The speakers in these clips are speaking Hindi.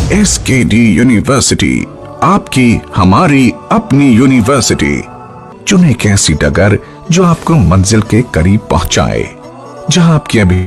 SKD यूनिवर्सिटी, आपकी हमारी अपनी यूनिवर्सिटी। चुने एक ऐसी डगर जो आपको मंजिल के करीब पहुंचाए, जहां आपकी अभी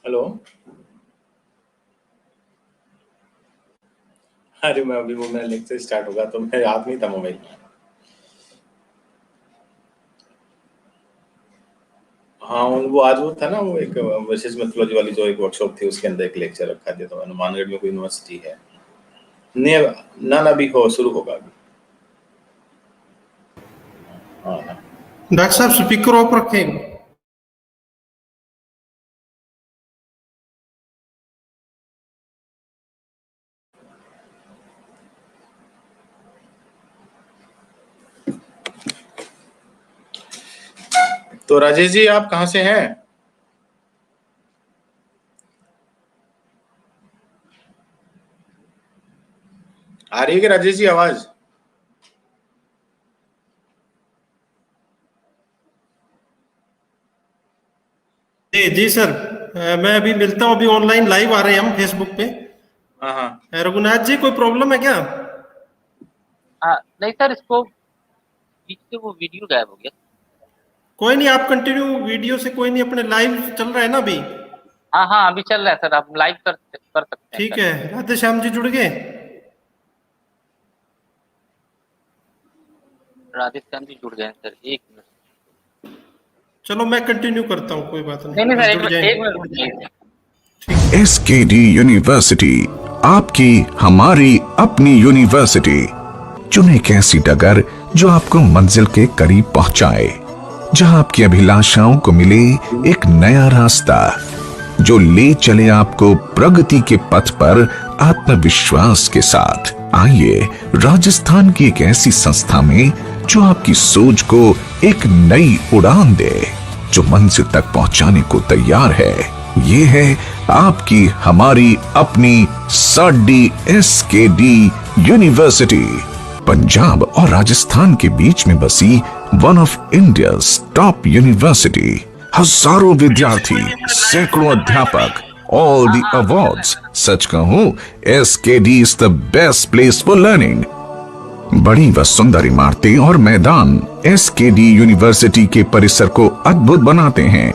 हेलो। अरे मैं अभी वो मेरा लेक्चर स्टार्ट होगा तो मेरे हाथ में था मोबाइल। हाँ वो आज वो था ना, वो एक विशेष मेथोलॉजी वाली जो एक वर्कशॉप थी, उसके अंदर एक लेक्चर रखा था। तो हनुमानगढ़ में कोई यूनिवर्सिटी है नहीं, ना अभी हो शुरू होगा अभी। हाँ ना। डॉक्टर साहब स्पीकर ऑफ रखें। तो राजेश जी आप कहाँ से हैं? आ रही है कि राजेश जी आवाज? जी सर, मैं अभी मिलता हूँ। अभी ऑनलाइन लाइव आ रहे हैं हम फेसबुक पे। हाँ। रघुनाथ जी कोई प्रॉब्लम है क्या? नहीं सर, इसको बीच से वो वीडियो गायब हो गया। कोई नहीं, आप कंटिन्यू वीडियो से, कोई नहीं, अपने लाइव चल रहा है ना अभी। हाँ अभी चल रहा है सर, आप लाइव कर सकते हैं। ठीक है, राधे श्याम जी जुड़ गए? राधे श्याम जी जुड़ गए हैं सर, एक मिनट। चलो मैं कंटिन्यू करता हूँ, कोई बात नहीं। नहीं सर, जुड़ एक मिनट रुक जाइए। SKD यूनिवर्सिटी, आपकी हमारी अपनी यूनिवर्सिटी। चुने एक ऐसी डगर जो आपको मंजिल के करीब पहुंचाए, जहां आपकी अभिलाषाओं को मिले एक नया रास्ता, जो ले चले आपको प्रगति के पथ पर आत्मविश्वास के साथ। आइए राजस्थान की एक ऐसी संस्था में जो आपकी सोच को एक नई उड़ान दे, जो मंजिल तक पहुंचाने को तैयार है। ये है आपकी हमारी अपनी साडी SKD यूनिवर्सिटी। पंजाब और राजस्थान के बीच में बसी one of India's top university. हजारों विद्यार्थी, सैकड़ों अध्यापक, ऑल द अवार्ड्स। सच कहूं, SKD is the best place for learning. बड़ी व सुंदर इमारतें और मैदान SKD यूनिवर्सिटी के परिसर को अद्भुत बनाते हैं।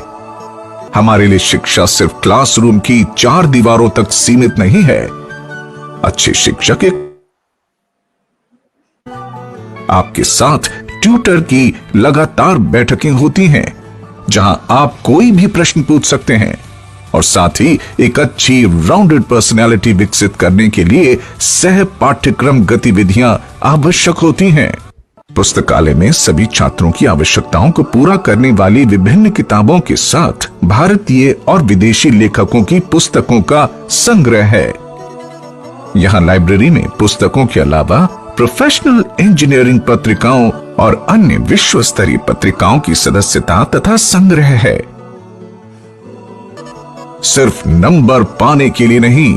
हमारे लिए शिक्षा सिर्फ क्लासरूम की 4 दीवारों तक सीमित नहीं है। अच्छे शिक्षक आपके साथ ट्यूटर की लगातार बैठकें होती हैं, जहां आप कोई भी प्रश्न पूछ सकते हैं, और साथ ही एक अच्छी राउंडेड पर्सनालिटी विकसित करने के लिए सह पाठ्यक्रम गतिविधियां आवश्यक होती हैं। पुस्तकालय में सभी छात्रों की आवश्यकताओं को पूरा करने वाली विभिन्न किताबों के साथ भारतीय और विदेशी लेखकों की पुस्तकों का संग्रह है। यहाँ लाइब्रेरी में पुस्तकों के अलावा प्रोफेशनल इंजीनियरिंग पत्रिकाओं और अन्य विश्व स्तरीय पत्रिकाओं की सदस्यता तथा संग्रह है। सिर्फ नंबर पाने के लिए नहीं,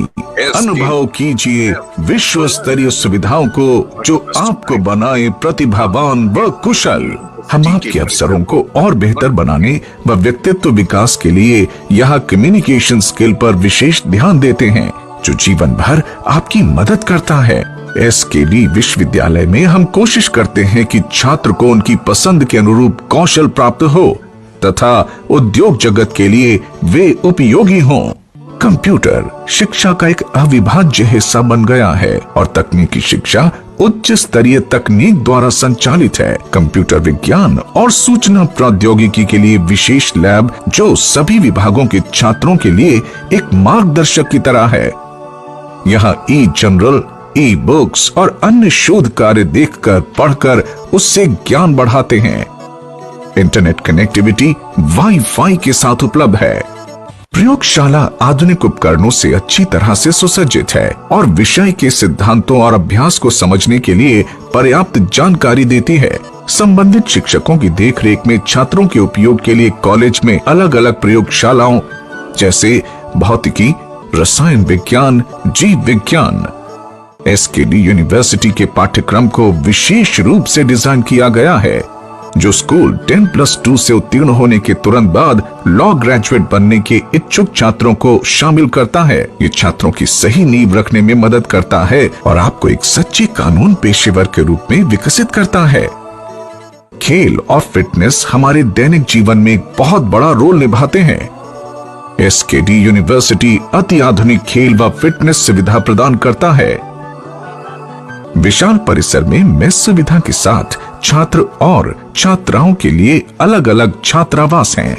अनुभव कीजिए विश्व स्तरीय सुविधाओं को, जो आपको बनाए प्रतिभावान व कुशल। हम आपके अवसरों को और बेहतर बनाने व व्यक्तित्व विकास के लिए यहाँ कम्युनिकेशन स्किल पर विशेष ध्यान देते हैं, जो जीवन भर आपकी मदद करता है। SKD विश्वविद्यालय में हम कोशिश करते हैं कि छात्र को उनकी पसंद के अनुरूप कौशल प्राप्त हो तथा उद्योग जगत के लिए वे उपयोगी हों। कंप्यूटर शिक्षा का एक अविभाज्य हिस्सा बन गया है और तकनीकी शिक्षा उच्च स्तरीय तकनीक द्वारा संचालित है। कंप्यूटर विज्ञान और सूचना प्रौद्योगिकी के लिए विशेष लैब, जो सभी विभागों के छात्रों के लिए एक मार्गदर्शक की तरह है। यहाँ ई-जर्नल, ई-बुक्स और अन्य शोध कार्य देखकर, पढ़कर उससे ज्ञान बढ़ाते हैं। इंटरनेट कनेक्टिविटी वाईफाई के साथ उपलब्ध है। प्रयोगशाला आधुनिक उपकरणों से अच्छी तरह से सुसज्जित है और विषय के सिद्धांतों और अभ्यास को समझने के लिए पर्याप्त जानकारी देती है। संबंधित शिक्षकों की देखरेख में छात्रों के उपयोग के लिए कॉलेज में अलग अलग प्रयोगशालाओं जैसे भौतिकी, रसायन विज्ञान, जीव विज्ञान, एसकेडी यूनिवर्सिटी के पाठ्यक्रम को विशेष रूप से डिजाइन किया गया है, जो स्कूल 10+2 से उत्तीर्ण होने के तुरंत बाद लॉ ग्रेजुएट बनने के इच्छुक छात्रों को शामिल करता है। ये छात्रों की सही नींव रखने में मदद करता है और आपको एक सच्चे कानून पेशेवर के रूप में विकसित करता है। खेल और फिटनेस हमारे दैनिक जीवन में एक बहुत बड़ा रोल निभाते हैं। एसकेडी यूनिवर्सिटी अति आधुनिक खेल व फिटनेस सुविधा प्रदान करता है। विशाल परिसर में मेस सुविधा के साथ छात्र और छात्राओं के लिए अलग अलग छात्रावास हैं।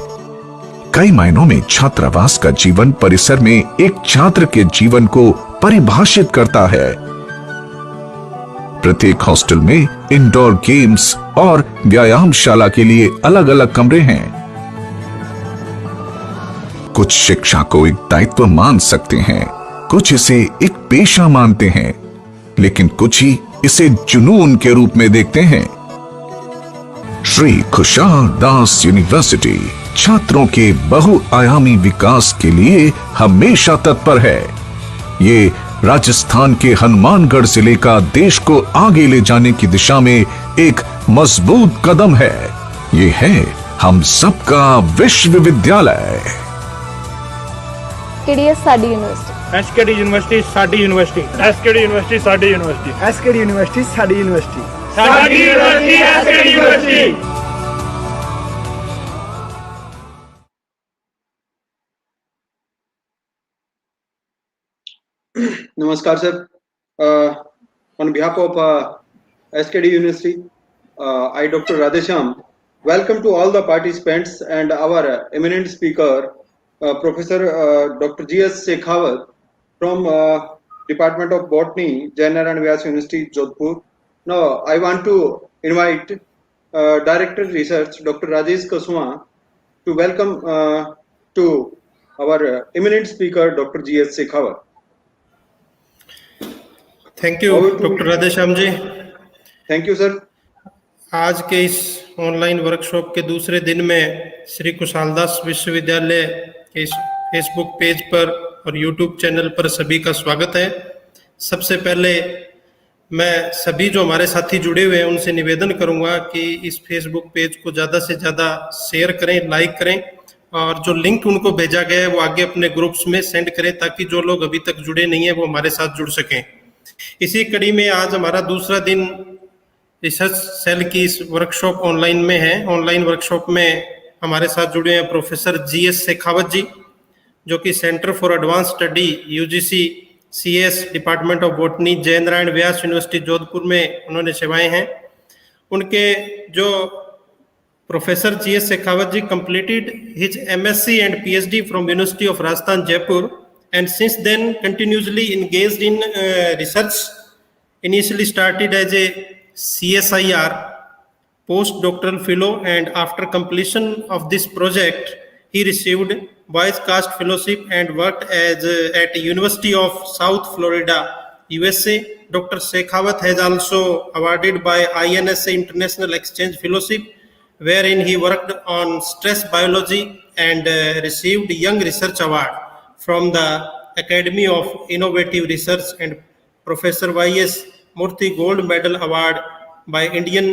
कई मायनों में छात्रावास का जीवन परिसर में एक छात्र के जीवन को परिभाषित करता है। प्रत्येक हॉस्टल में इंडोर गेम्स और व्यायामशाला के लिए अलग अलग कमरे हैं। कुछ शिक्षा को एक दायित्व मान सकते हैं, कुछ इसे एक पेशा मानते हैं, लेकिन कुछ ही इसे जुनून के रूप में देखते हैं। श्री खुशहाल दास यूनिवर्सिटी छात्रों के बहुआयामी विकास के लिए हमेशा तत्पर है। ये राजस्थान के हनुमानगढ़ जिले का देश को आगे ले जाने की दिशा में एक मजबूत कदम है। ये है हम सबका विश्वविद्यालय। एसकेडीएस साडी यूनिवर्सिटी, एसकेडी यूनिवर्सिटी साडी यूनिवर्सिटी, एसकेडी यूनिवर्सिटी साडी यूनिवर्सिटी, एसकेडी यूनिवर्सिटी साडी यूनिवर्सिटी, साडी university SKD university. Namaskar, sir. On behalf of SKD University, I, Dr. Radhesham, welcome to all the participants and our eminent speaker, Professor Dr. G.S. Shekhawat from Department of Botany, Jain Narayan Vyas University, Jodhpur. Now, I want to invite Director Research, Dr. Rajesh Kasuma, to welcome to our eminent speaker, Dr. G.S. Shekhawat. Thank you doctor Radheshyam ji. Thank you sir. आज के इस ऑनलाइन वर्कशॉप के दूसरे दिन में श्री कुशालदास विश्वविद्यालय के इस फेसबुक पेज पर और यूट्यूब चैनल पर सभी का स्वागत है। सबसे पहले मैं सभी जो हमारे साथी जुड़े हुए हैं उनसे निवेदन करूंगा कि इस फेसबुक पेज को ज़्यादा से ज़्यादा शेयर करें, लाइक करें और जो लिंक उनको भेजा गया है वो आगे अपने ग्रुप्स में सेंड करें ताकि जो लोग अभी तक जुड़े नहीं हैं वो हमारे साथ जुड़ सकें। इसी कड़ी में आज हमारा दूसरा दिन रिसर्च सेल की इस वर्कशॉप ऑनलाइन में है। ऑनलाइन वर्कशॉप में हमारे साथ जुड़े हैं प्रोफेसर जीएस शेखावत जी, जो कि centre for advance study UGC CS department of botany, जय नारायण व्यास यूनिवर्सिटी जोधपुर में उन्होंने सेवाएं हैं। उनके जो professor GS Shekhawat ji completed his MSc and PhD from University of Rajasthan, Jaipur, and since then continuously engaged in research. Initially started as a CSIR postdoctoral fellow, and after completion of this project he received Vice Cast Fellowship and worked as at University of South Florida, USA. Dr. Shekhawat has also awarded by INSA International Exchange Fellowship, wherein he worked on stress biology and received Young Research Award from the Academy of Innovative Research and Professor Y.S. Murthy Gold Medal Award by Indian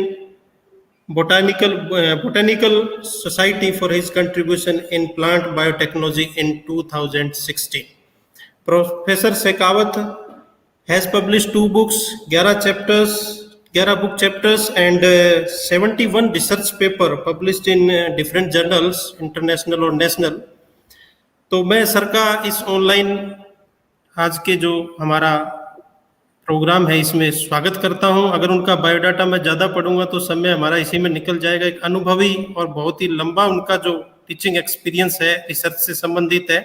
Botanical Society for his contribution in plant biotechnology in 2016. Professor Shekhawat has published 2 books, 11 book chapters and 71 research paper published in different journals, international or national. तो मैं सर का इस ऑनलाइन आज के जो हमारा प्रोग्राम है इसमें स्वागत करता हूं। अगर उनका बायोडाटा मैं ज़्यादा पढ़ूंगा तो समय हमारा इसी में निकल जाएगा। एक अनुभवी और बहुत ही लंबा उनका जो टीचिंग एक्सपीरियंस है रिसर्च से संबंधित है।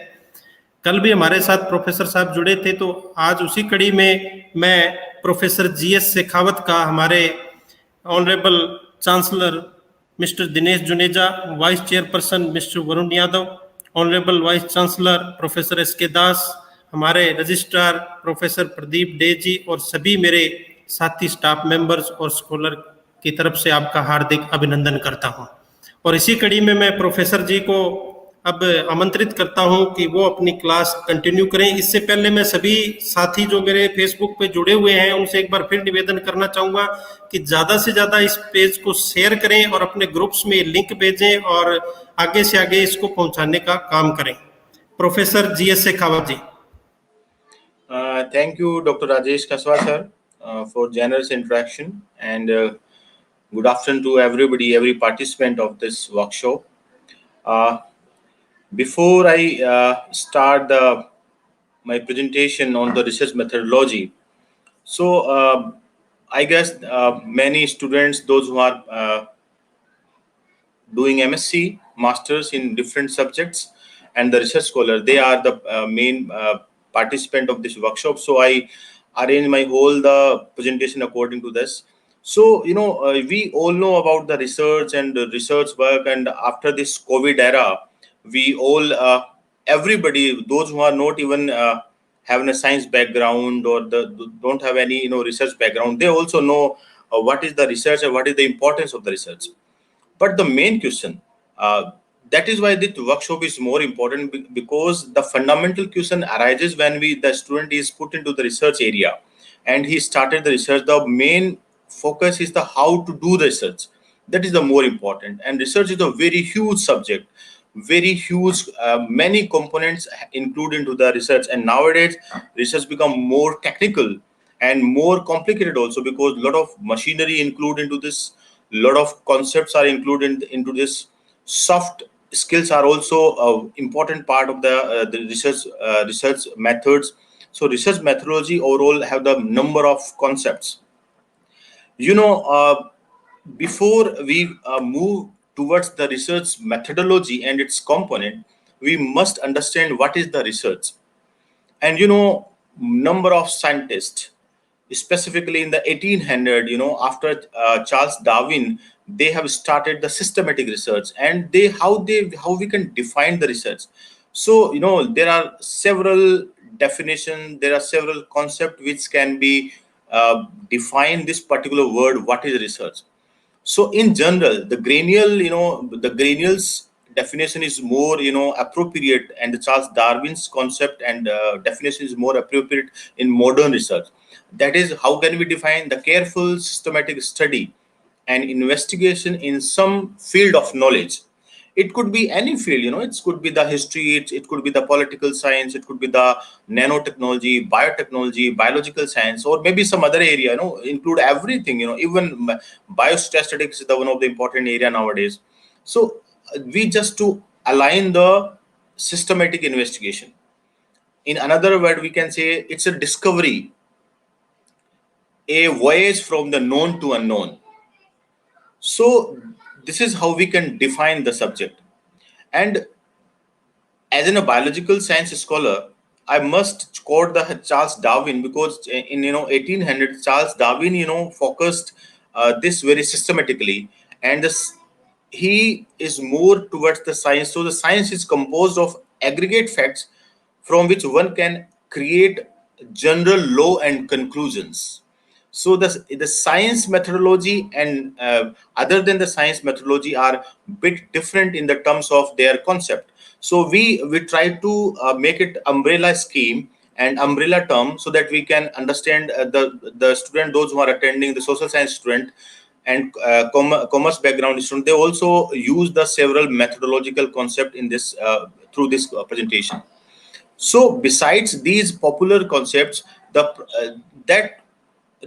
कल भी हमारे साथ प्रोफेसर साहब जुड़े थे, तो आज उसी कड़ी में मैं प्रोफेसर जीएस शेखावत का हमारे honourable chancellor mister Dinesh Juneja, vice chairperson mister Varun Yadav honourable vice chancellor professor S के दास, हमारे रजिस्ट्रार प्रोफेसर प्रदीप डे जी और सभी मेरे साथी स्टाफ मेंबर्स और स्कॉलर की तरफ से आपका हार्दिक अभिनंदन करता हूं। और इसी कड़ी में मैं प्रोफेसर जी को अब आमंत्रित करता हूं कि वो अपनी क्लास कंटिन्यू करें। इससे पहले मैं सभी साथी जो मेरे फेसबुक पे जुड़े हुए हैं उनसे एक बार फिर निवेदन करना चाहूंगा कि ज्यादा से ज्यादा इस पेज को शेयर करें और अपने ग्रुप्स में लिंक भेजें और आगे से आगे इसको पहुंचाने का काम करें। Professor GS Shekhawat ji. Thank you, Dr. Rajesh Kaswa sir, for generous interaction, and good afternoon to everybody, every participant of this workshop. Before I start my presentation on the research methodology, so I guess many students, those who are doing MSc, masters in different subjects, and the research scholar, they are the main participant of this workshop. So I arrange my whole the presentation according to this. So we all know about the research and the research work, and after this COVID era, we all everybody, those who are not even having a science background or don't have any research background, they also know what is the research and what is the importance of the research. But the main question, that is why this workshop is more important, because the fundamental question arises when the student is put into the research area and he started the research. The main focus is the how to do the research. That is the more important. And research is a very huge subject, very huge, many components include into the research. And nowadays, research become more technical and more complicated also, because a lot of machinery include into this, lot of concepts are included into this. Soft skills are also an important part of the research methods. So research methodology overall have the number of concepts. Before we move towards the research methodology and its component, we must understand what is the research. And number of scientists, specifically in the 1800, after Charles Darwin, they have started the systematic research, and how we can define the research. So there are several definitions, there are several concepts which can be define this particular word, what is research. So in general, the Grenial's definition is more appropriate, and the Charles Darwin's concept and definition is more appropriate in modern research. That is, how can we define the careful systematic study and investigation in some field of knowledge. It could be any field, it could be the history, it could be the political science, it could be the nanotechnology, biotechnology, biological science, or maybe some other area, include everything, even biostatistics is the one of the important area nowadays. So we just to align the systematic investigation. In another word, we can say it's a discovery, a voyage from the known to unknown. So this is how we can define the subject. And as in a biological science scholar, I must quote the Charles Darwin, because in 1800 Charles Darwin focused this very systematically, and he is more towards the science. So the science is composed of aggregate facts from which one can create general law and conclusions. So the science methodology and other than the science methodology are bit different in the terms of their concept. So we try to make it umbrella scheme and umbrella term, so that we can understand the student, those who are attending, the social science student and commerce background student, they also use the several methodological concept in this through this presentation. So besides these popular concepts, that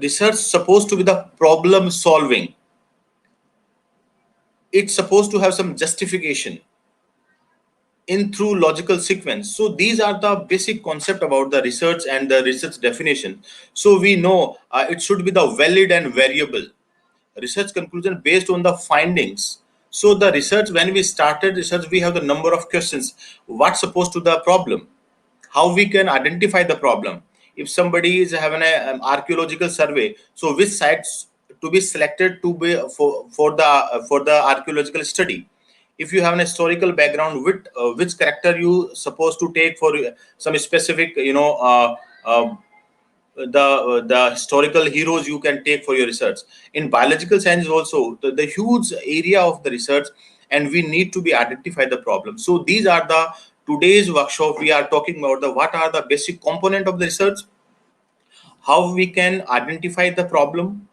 research supposed to be the problem solving. It's supposed to have some justification in through logical sequence. So these are the basic concept about the research and the research definition. So we know it should be the valid and variable research conclusion based on the findings. So the research, when we started research, we have the number of questions. What's supposed to the problem? How we can identify the problem? If somebody is having an archaeological survey, so which sites to be selected to be for the archaeological study? if you have an historical background, which character you supposed to take for some specific, the historical heroes you can take for your research. In biological science also, the huge area of the research, and we need to be identify the problem. So these are the today's workshop. We are talking about the what are the basic component of the research, how we can identify the problem,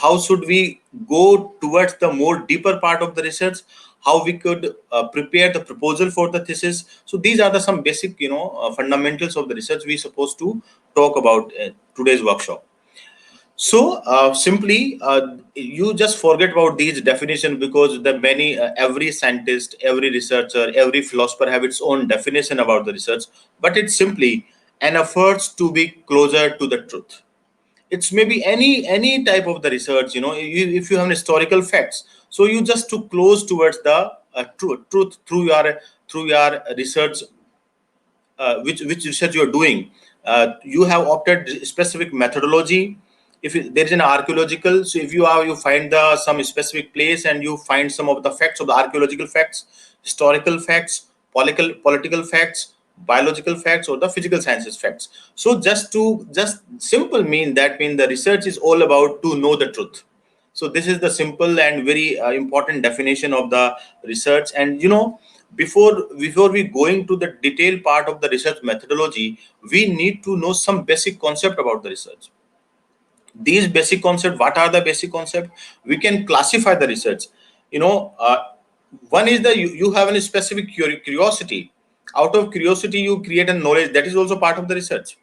how should we go towards the more deeper part of the research, how we could prepare the proposal for the thesis. So these are the some basic fundamentals of the research we supposed to talk about today's workshop. So simply you just forget about these definitions, because the many every scientist, every researcher, every philosopher have its own definition about the research, but it's simply an effort to be closer to the truth. It's maybe any type of the research, if you have historical facts, so you just to close towards the truth through your research, which research you are doing. You have opted specific methodology. If there is an archaeological, so if you find the some specific place and you find some of the facts of the archaeological facts, historical facts, political facts, biological facts, or the physical sciences facts. So just simple mean the research is all about to know the truth. So this is the simple and very important definition of the research. And before we going to the detailed part of the research methodology, we need to know some basic concept about the research. These basic concept, what are the basic concept? We can classify the research. One is you have a specific curiosity. Out of curiosity you create a knowledge, that is also part of the research.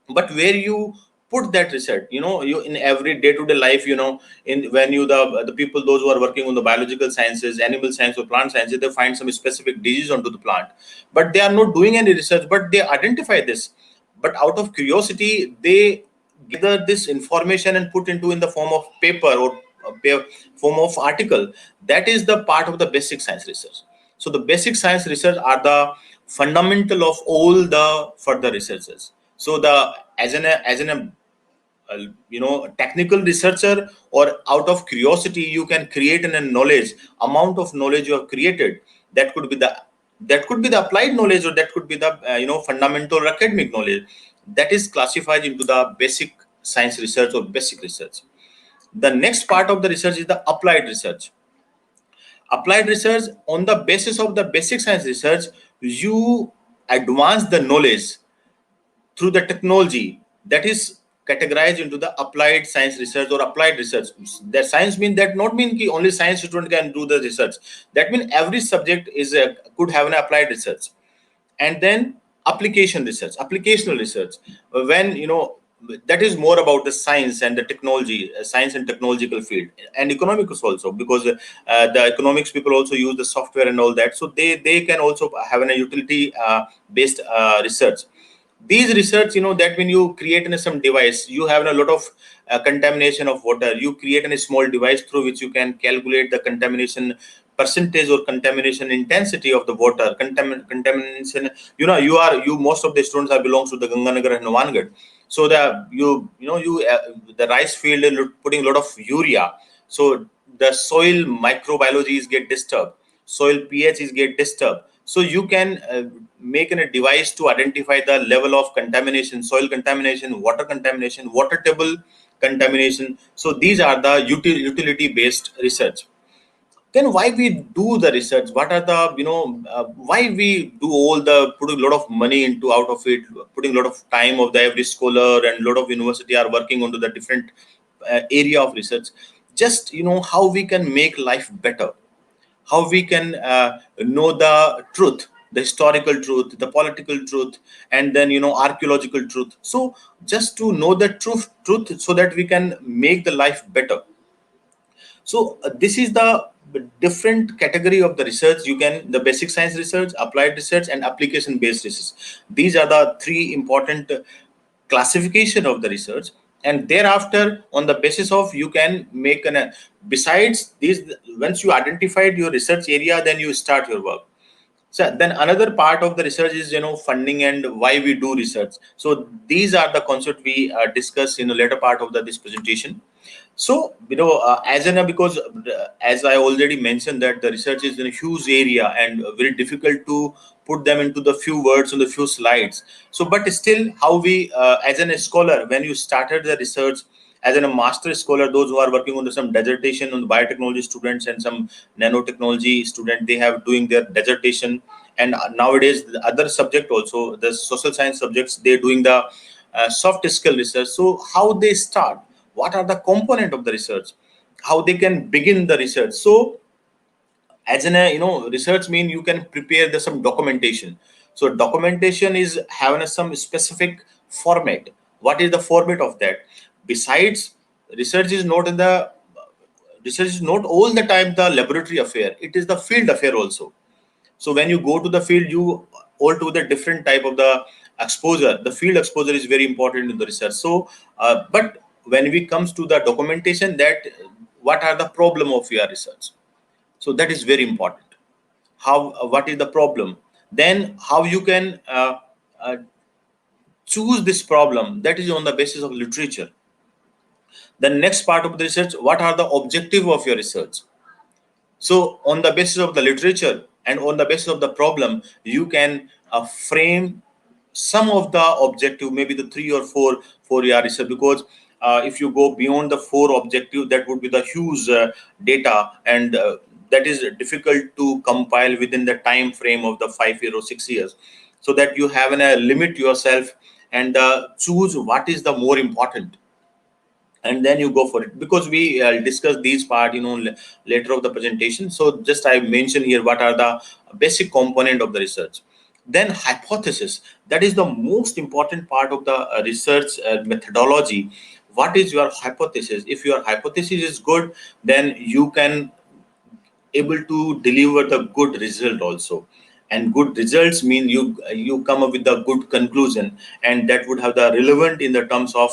But where you put that research, you in every day-to-day life, in when you the people, those who are working on the biological sciences, animal science or plant sciences, they find some specific disease onto the plant, but they are not doing any research, but they identify this. But out of curiosity they gather this information and put into in the form of paper or form of article. That is the part of the basic science research. So the basic science research are the fundamental of all the further researches. So the as an technical researcher, or out of curiosity you can create a knowledge, amount of knowledge you have created, that could be the applied knowledge, or that could be the fundamental or academic knowledge, that is classified into the basic science research or basic research. The next part of the research is the applied research. Applied research, on the basis of the basic science research, you advance the knowledge through the technology, that is categorized into the applied science research or applied research. That science mean that not mean ki only science student can do the research. That means every subject is could have an applied research. And then application research, applicational research, when that is more about the science and the technology, science and technological field, and economics also, because the economics people also use the software and all that, so they can also have a utility based research. These research, that when you create some device, you have a lot of contamination of water, you create a small device through which you can calculate the contamination percentage or contamination intensity of the water. Contamination, most of the students are belongs to the Ganganagar and Novangarh. So the the rice field is putting a lot of urea, so the soil microbiology is get disturbed, soil pH is get disturbed. So you can make a device to identify the level of contamination, soil contamination, water table contamination. So these are the utility based research. Then why we do the research? What are the why we do all the putting a lot of money into out of it, putting a lot of time of the every scholar and a lot of university are working onto the different area of research. Just how we can make life better, how we can know the truth, the historical truth, the political truth, and then archaeological truth. So just to know the truth so that we can make the life better. So this is the different category of the research. You can the basic science research, applied research, and application based research. These are the three important classification of the research. And thereafter, on the basis of, you can make besides these, once you identified your research area, then you start your work. So then another part of the research is, funding and why we do research. So these are the concepts we discuss in the later part of this presentation. So, because as I already mentioned that the research is in a huge area and very difficult to put them into the few words on the few slides. So, but still how we, as a scholar, when you started the research, as a master scholar, those who are working on some dissertation on the biotechnology students and some nanotechnology student, they have doing their dissertation. And nowadays, the other subject also, the social science subjects, they're doing the soft skill research. So how they start? What are the component of the research? How they can begin the research? So as in research mean you can prepare some documentation. So documentation is having some specific format. What is the format of that? Besides, research is not all the time the laboratory affair. It is the field affair also. So when you go to the field, you all to the different type of the exposure. The field exposure is very important in the research. So, but when we comes to the documentation, that what are the problem of your research? So that is very important. What is the problem? Then how you can choose this problem? That is on the basis of literature. The next part of the research, what are the objective of your research? So on the basis of the literature and on the basis of the problem, you can frame some of the objective, maybe the 3 or 4 for your research. Because if you go beyond the 4 objective, that would be the huge data, and that is difficult to compile within the time frame of the 5 years or 6 years. So that you have a limit yourself and choose what is the more important, and then you go for it. Because we discuss these part later of the presentation. So just I mentioned here what are the basic component of the research. Then hypothesis, that is the most important part of the research methodology. What is your hypothesis? If your hypothesis is good, then you can able to deliver the good result also. And good results mean you come up with a good conclusion, and that would have the relevant in the terms of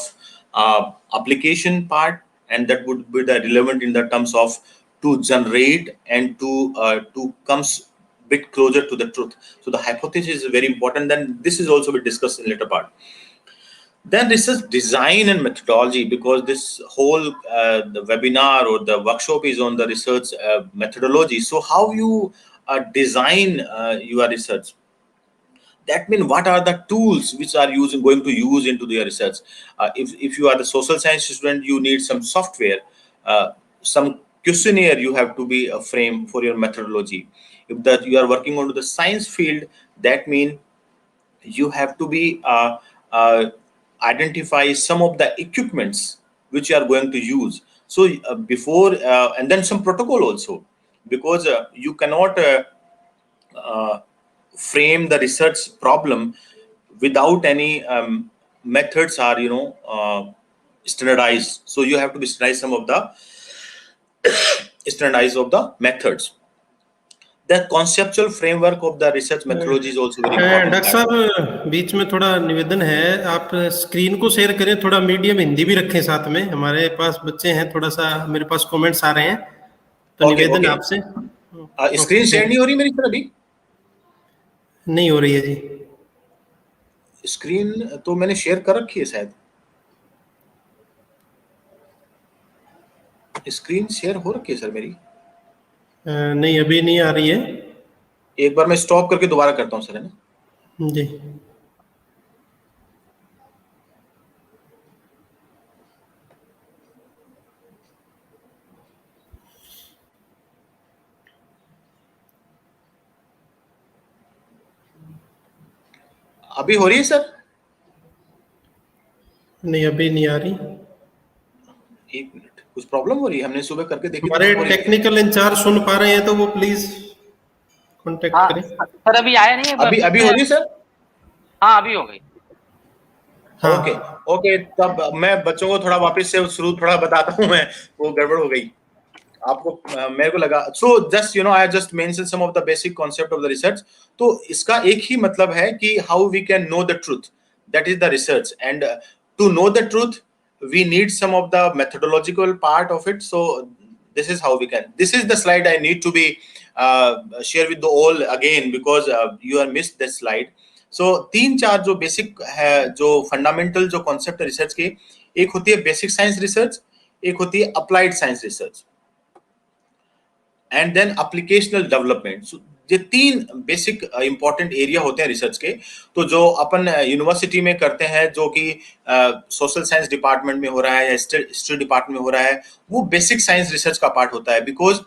application part, and that would be the relevant in the terms of to generate and to comes bit closer to the truth. So the hypothesis is very important. Then this is also be discussed in later part. Then research design and methodology, because this whole the webinar or the workshop is on the research methodology. So how you design your research? That means what are the tools which are going to use into their research? If you are the social science student, you need some software, some questionnaire you have to be a frame for your methodology. If that you are working on the science field, that means you have to be identify some of the equipments which you are going to use. So before and then some protocol also, because you cannot frame the research problem without any methods are standardized. So you have to be standardized some of the standardized of the methods. The conceptual framework of the research methodology is also very important. Doctor साहब बीच में थोड़ा निवेदन है, आप स्क्रीन को शेयर करें, थोड़ा मीडियम हिंदी भी रखें साथ में, हमारे पास बच्चे हैं, थोड़ा सा मेरे पास कमेंट्स आ रहे हैं, तो निवेदन आपसे। स्क्रीन शेयर नहीं हो रही मेरी तरफ अभी? नहीं हो रही है जी। स्क्रीन तो मैंने शेयर कर रखी है शायद। स्क्रीन शेयर हो रखी है सर मेरी? नहीं, अभी नहीं आ रही है। एक बार मैं स्टॉप करके दोबारा करता हूँ सर, है ना जी। अभी हो रही है सर? नहीं, अभी नहीं आ रही। एक मिनट, कुछ प्रॉब्लम हो रही है? हमने सुबह करके देखी। हमारे टेक्निकल इंचार्ज सुन पा रहे हैं तो वो प्लीज कांटेक्ट करें। सर अभी आया नहीं है? अभी हो रही है सर? हाँ अभी हो गई। ओके, तब मैं बच्चों को थोड़ा वापस से शुरू थोड़ा बताता हूँ, मैं वो गड़बड़ हो गई आपको, मेरे को लगा। So just I just mention some of the basic concept of the research. तो इसका एक ही मतलब है कि how we can know the truth, that is the research. And to know the truth we need some of the methodological part of it. So this is how we can, this is the slide I need to be share with the all again because you are missed this slide. So 3-4 जो बेसिक है, जो फंडामेंटल जो कॉन्सेप्ट है रिसर्च के, एक होती है बेसिक साइंस रिसर्च, एक होती है applied science research, and then applicational development. So ये 3 बेसिक इंपॉर्टेंट एरिया होते हैं रिसर्च के. तो जो अपन यूनिवर्सिटी में करते हैं, जो कि सोशल साइंस डिपार्टमेंट में हो रहा है या हिस्ट्री डिपार्टमेंट में हो रहा है, वो बेसिक साइंस रिसर्च का पार्ट होता है, बिकॉज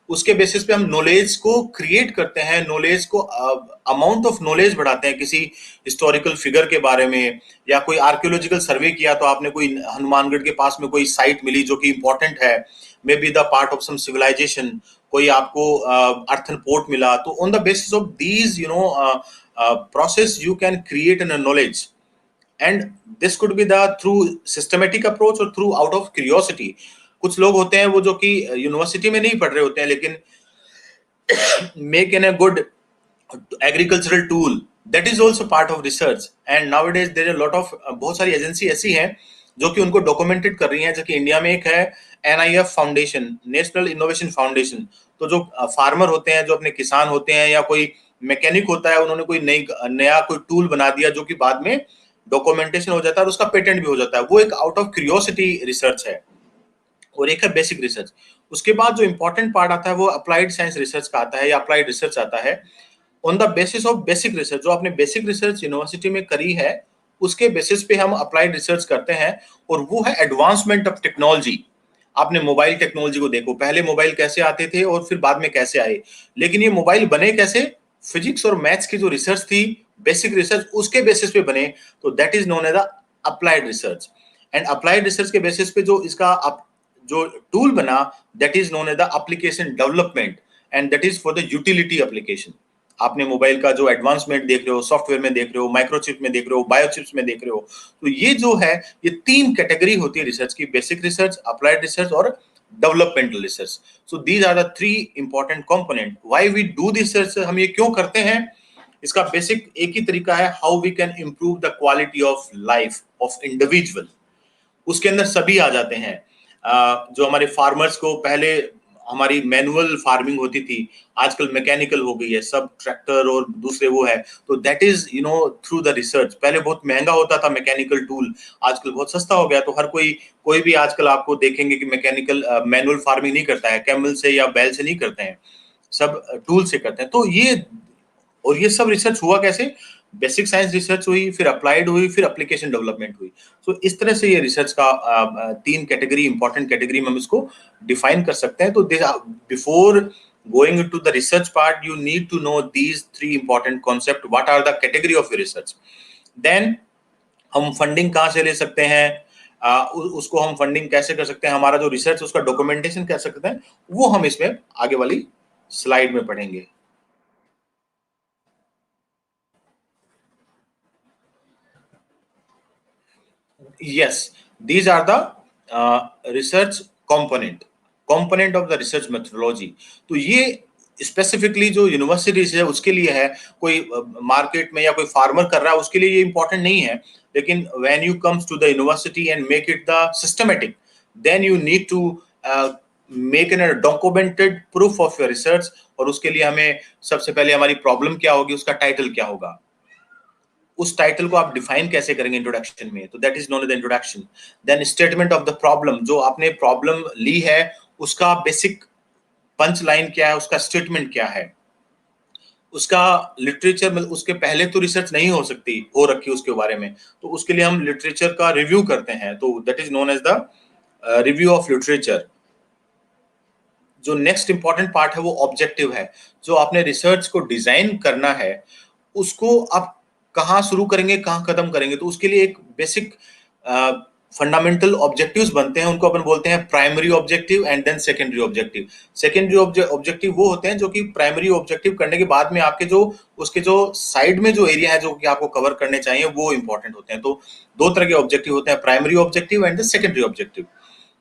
उसके बेसिस पे हम नॉलेज को क्रिएट करते हैं, नॉलेज को अमाउंट ऑफ नॉलेज बढ़ाते हैं किसी हिस्टोरिकल फिगर के बारे में, या कोई आर्कियोलॉजिकल सर्वे किया तो आपने कोई हनुमानगढ़ के पास में कोई साइट मिली जो कि इंपॉर्टेंट है, may be the part of some civilization, कोई आपको अर्थन पोर्ट मिला, तो on the basis of these process you can create an knowledge, and this could be the through systematic approach और थ्रू आउट ऑफ क्यूरियोसिटी. कुछ लोग होते हैं वो जो कि यूनिवर्सिटी में नहीं पढ़ रहे होते हैं, लेकिन make an a good agricultural tool, that is also part of research. And nowadays there are lot of, बहुत सारी एजेंसी ऐसी हैं जो कि उनको डॉक्यूमेंटेड कर रही हैं, जैसे इंडिया में एक है NIF foundation, national innovation foundation. तो जो फार्मर होते हैं, जो अपने किसान होते हैं, या कोई मैकेनिक होता है, उन्होंने कोई नया कोई टूल बना दिया जो कि बाद में डॉक्यूमेंटेशन हो जाता है और उसका पेटेंट भी हो जाता है, वो एक आउट ऑफ क्यूरियोसिटी रिसर्च है. और एक है बेसिक रिसर्च. उसके बाद जो इंपॉर्टेंट पार्ट आता है वो अप्लाइड साइंस रिसर्च का आता है, या अप्लाइड रिसर्च आता है. On the basis of basic research, जो आपने बेसिक रिसर्च यूनिवर्सिटी में करी है, उसके बेसिस पे हम अप्लाइड रिसर्च करते हैं, और वो है एडवांसमेंट ऑफ टेक्नोलॉजी. आपने मोबाइल टेक्नोलॉजी को देखो, पहले मोबाइल कैसे आते थे और फिर बाद में कैसे आए, लेकिन ये मोबाइल बने कैसे? फिजिक्स और मैथ्स की जो रिसर्च थी, बेसिक रिसर्च, उसके बेसिस पे बने. तो that is known as the applied research. And applied research के बेसिस पे जो इसका जो टूल बना, that is known as the application development, and that is for the utility application. आपने मोबाइल का जो एडवांसमेंट देख रहे हो, सॉफ्टवेयर में देख रहे हो, माइक्रोचिप में देख रहे हो, बायोचिप्स में देख रहे हो, तो ये जो है, ये 3 कैटेगरी होती है रिसर्च की: बेसिक रिसर्च, अप्लाइड रिसर्च और developmental research. So these are the 3 important component. Why we do this research, हम ये क्यों करते हैं? इसका बेसिक एक ही तरीका है, how we can improve the quality of life of individual. उसके अंदर सभी आ जाते हैं. जो हमारे फार्मर्स को, पहले हमारी मैनुअल फार्मिंग होती थी, आजकल मैकेनिकल हो गई है, सब ट्रैक्टर और दूसरे वो है. तो that is through the research. पहले बहुत महंगा होता था मैकेनिकल टूल, आजकल बहुत सस्ता हो गया. तो हर कोई भी आजकल आपको देखेंगे कि मैकेनिकल मैनुअल फार्मिंग नहीं करता है, कैमल से या बैल से नहीं करते हैं, सब टूल से करते हैं. तो ये सब रिसर्च हुआ कैसे? बेसिक साइंस रिसर्च हुई, फिर अप्लाइड हुई, फिर एप्लीकेशन डेवलपमेंट हुई. तो इस तरह से ये रिसर्च का 3 कैटेगरी, इंपॉर्टेंट कैटेगरी में हम इसको डिफाइन कर सकते हैं. तो before going into the research part, you need to know these 3 important concept. What are the category of research. Then हम फंडिंग कहाँ से ले सकते हैं, उसको हम फंडिंग कैसे कर सकते हैं, हमारा जो रिसर्च उसका डॉक्यूमेंटेशन कर सकते हैं, वो हम इसमें आगे वाली स्लाइड में पढ़ेंगे. Yes, these are the research component of the research methodology. तो ये स्पेसिफिकली जो यूनिवर्सिटीज है उसके लिए है. कोई मार्केट में या कोई फार्मर कर रहा है उसके लिए ये इंपॉर्टेंट नहीं है, लेकिन when you comes to the university and make it the systematic, then you need to make an documented proof of your research. और उसके लिए हमें सबसे पहले हमारी प्रॉब्लम क्या होगी, उसका टाइटल क्या होगा, उस टाइटल को आप डिफाइन कैसे करेंगे इंट्रोडक्शन में. तो that is known as the introduction. Then statement of the problem, जो आपने प्रॉब्लम ली है उसका बेसिक पंच लाइन क्या है, उसका स्टेटमेंट क्या है, उसका लिटरेचर, मतलब उसके पहले तो रिसर्च नहीं हो रखी उसके बारे में, तो उसके लिए हम लिटरेचर का रिव्यू करते हैं. तो that is known as the review of literature. जो नेक्स्ट इंपॉर्टेंट पार्ट है वो ऑब्जेक्टिव है. जो आपने रिसर्च को डिजाइन करना है, उसको आप कहाँ शुरू करेंगे, कहाँ खत्म करेंगे, तो उसके लिए एक बेसिक फंडामेंटल ऑब्जेक्टिव्स बनते हैं. उनको अपन बोलते हैं primary objective and then secondary objective. Secondary objective वो होते हैं जो कि प्राइमरी ऑब्जेक्टिव करने के बाद में आपके उसके जो साइड में जो एरिया है जो कि आपको कवर करने चाहिए, वो इंपॉर्टेंट होते हैं. तो 2 तरह के ऑब्जेक्टिव होते हैं, primary objective and the secondary objective.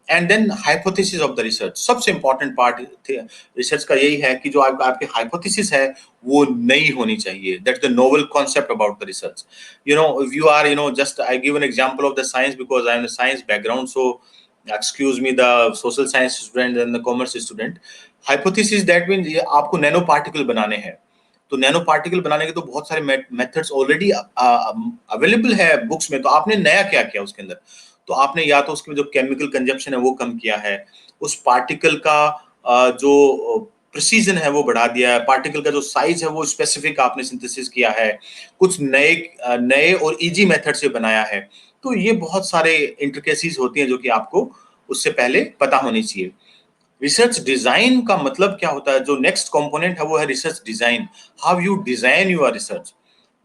And then hypothesis of the research. सबसे इंपॉर्टेंट पार्ट रिसर्च का यही है कि जो आपकी हाइपोथेसिस है वो नई होनी चाहिए. That's the novel concept about the research. If you are just I give an example of the science because I am the science background. So excuse me, the social science student and the commerce student. Hypothesis that means ये आपको नैनो पार्टिकल बनाने हैं, तो नैनो पार्टिकल बनाने के तो बहुत सारे मेथड्स ऑलरेडी अवेलेबल है बुक्स में, तो आपने नया क्या किया उसके अंदर? तो आपने या तो उसके जो केमिकल कंजप्शन है वो कम किया है, उस पार्टिकल का जो प्रिसीजन है वो बढ़ा दिया है, पार्टिकल का जो साइज है वो स्पेसिफिक आपने सिंथेसिस किया है, कुछ नए और इजी मेथड से बनाया है। तो ये बहुत सारे इंट्रिकेसीज होती हैं जो कि आपको उससे पहले पता होनी चाहिए। रिसर्च डिजाइन का मतलब क्या होता है? जो नेक्स्ट कंपोनेंट है वो है research design. How you design your research,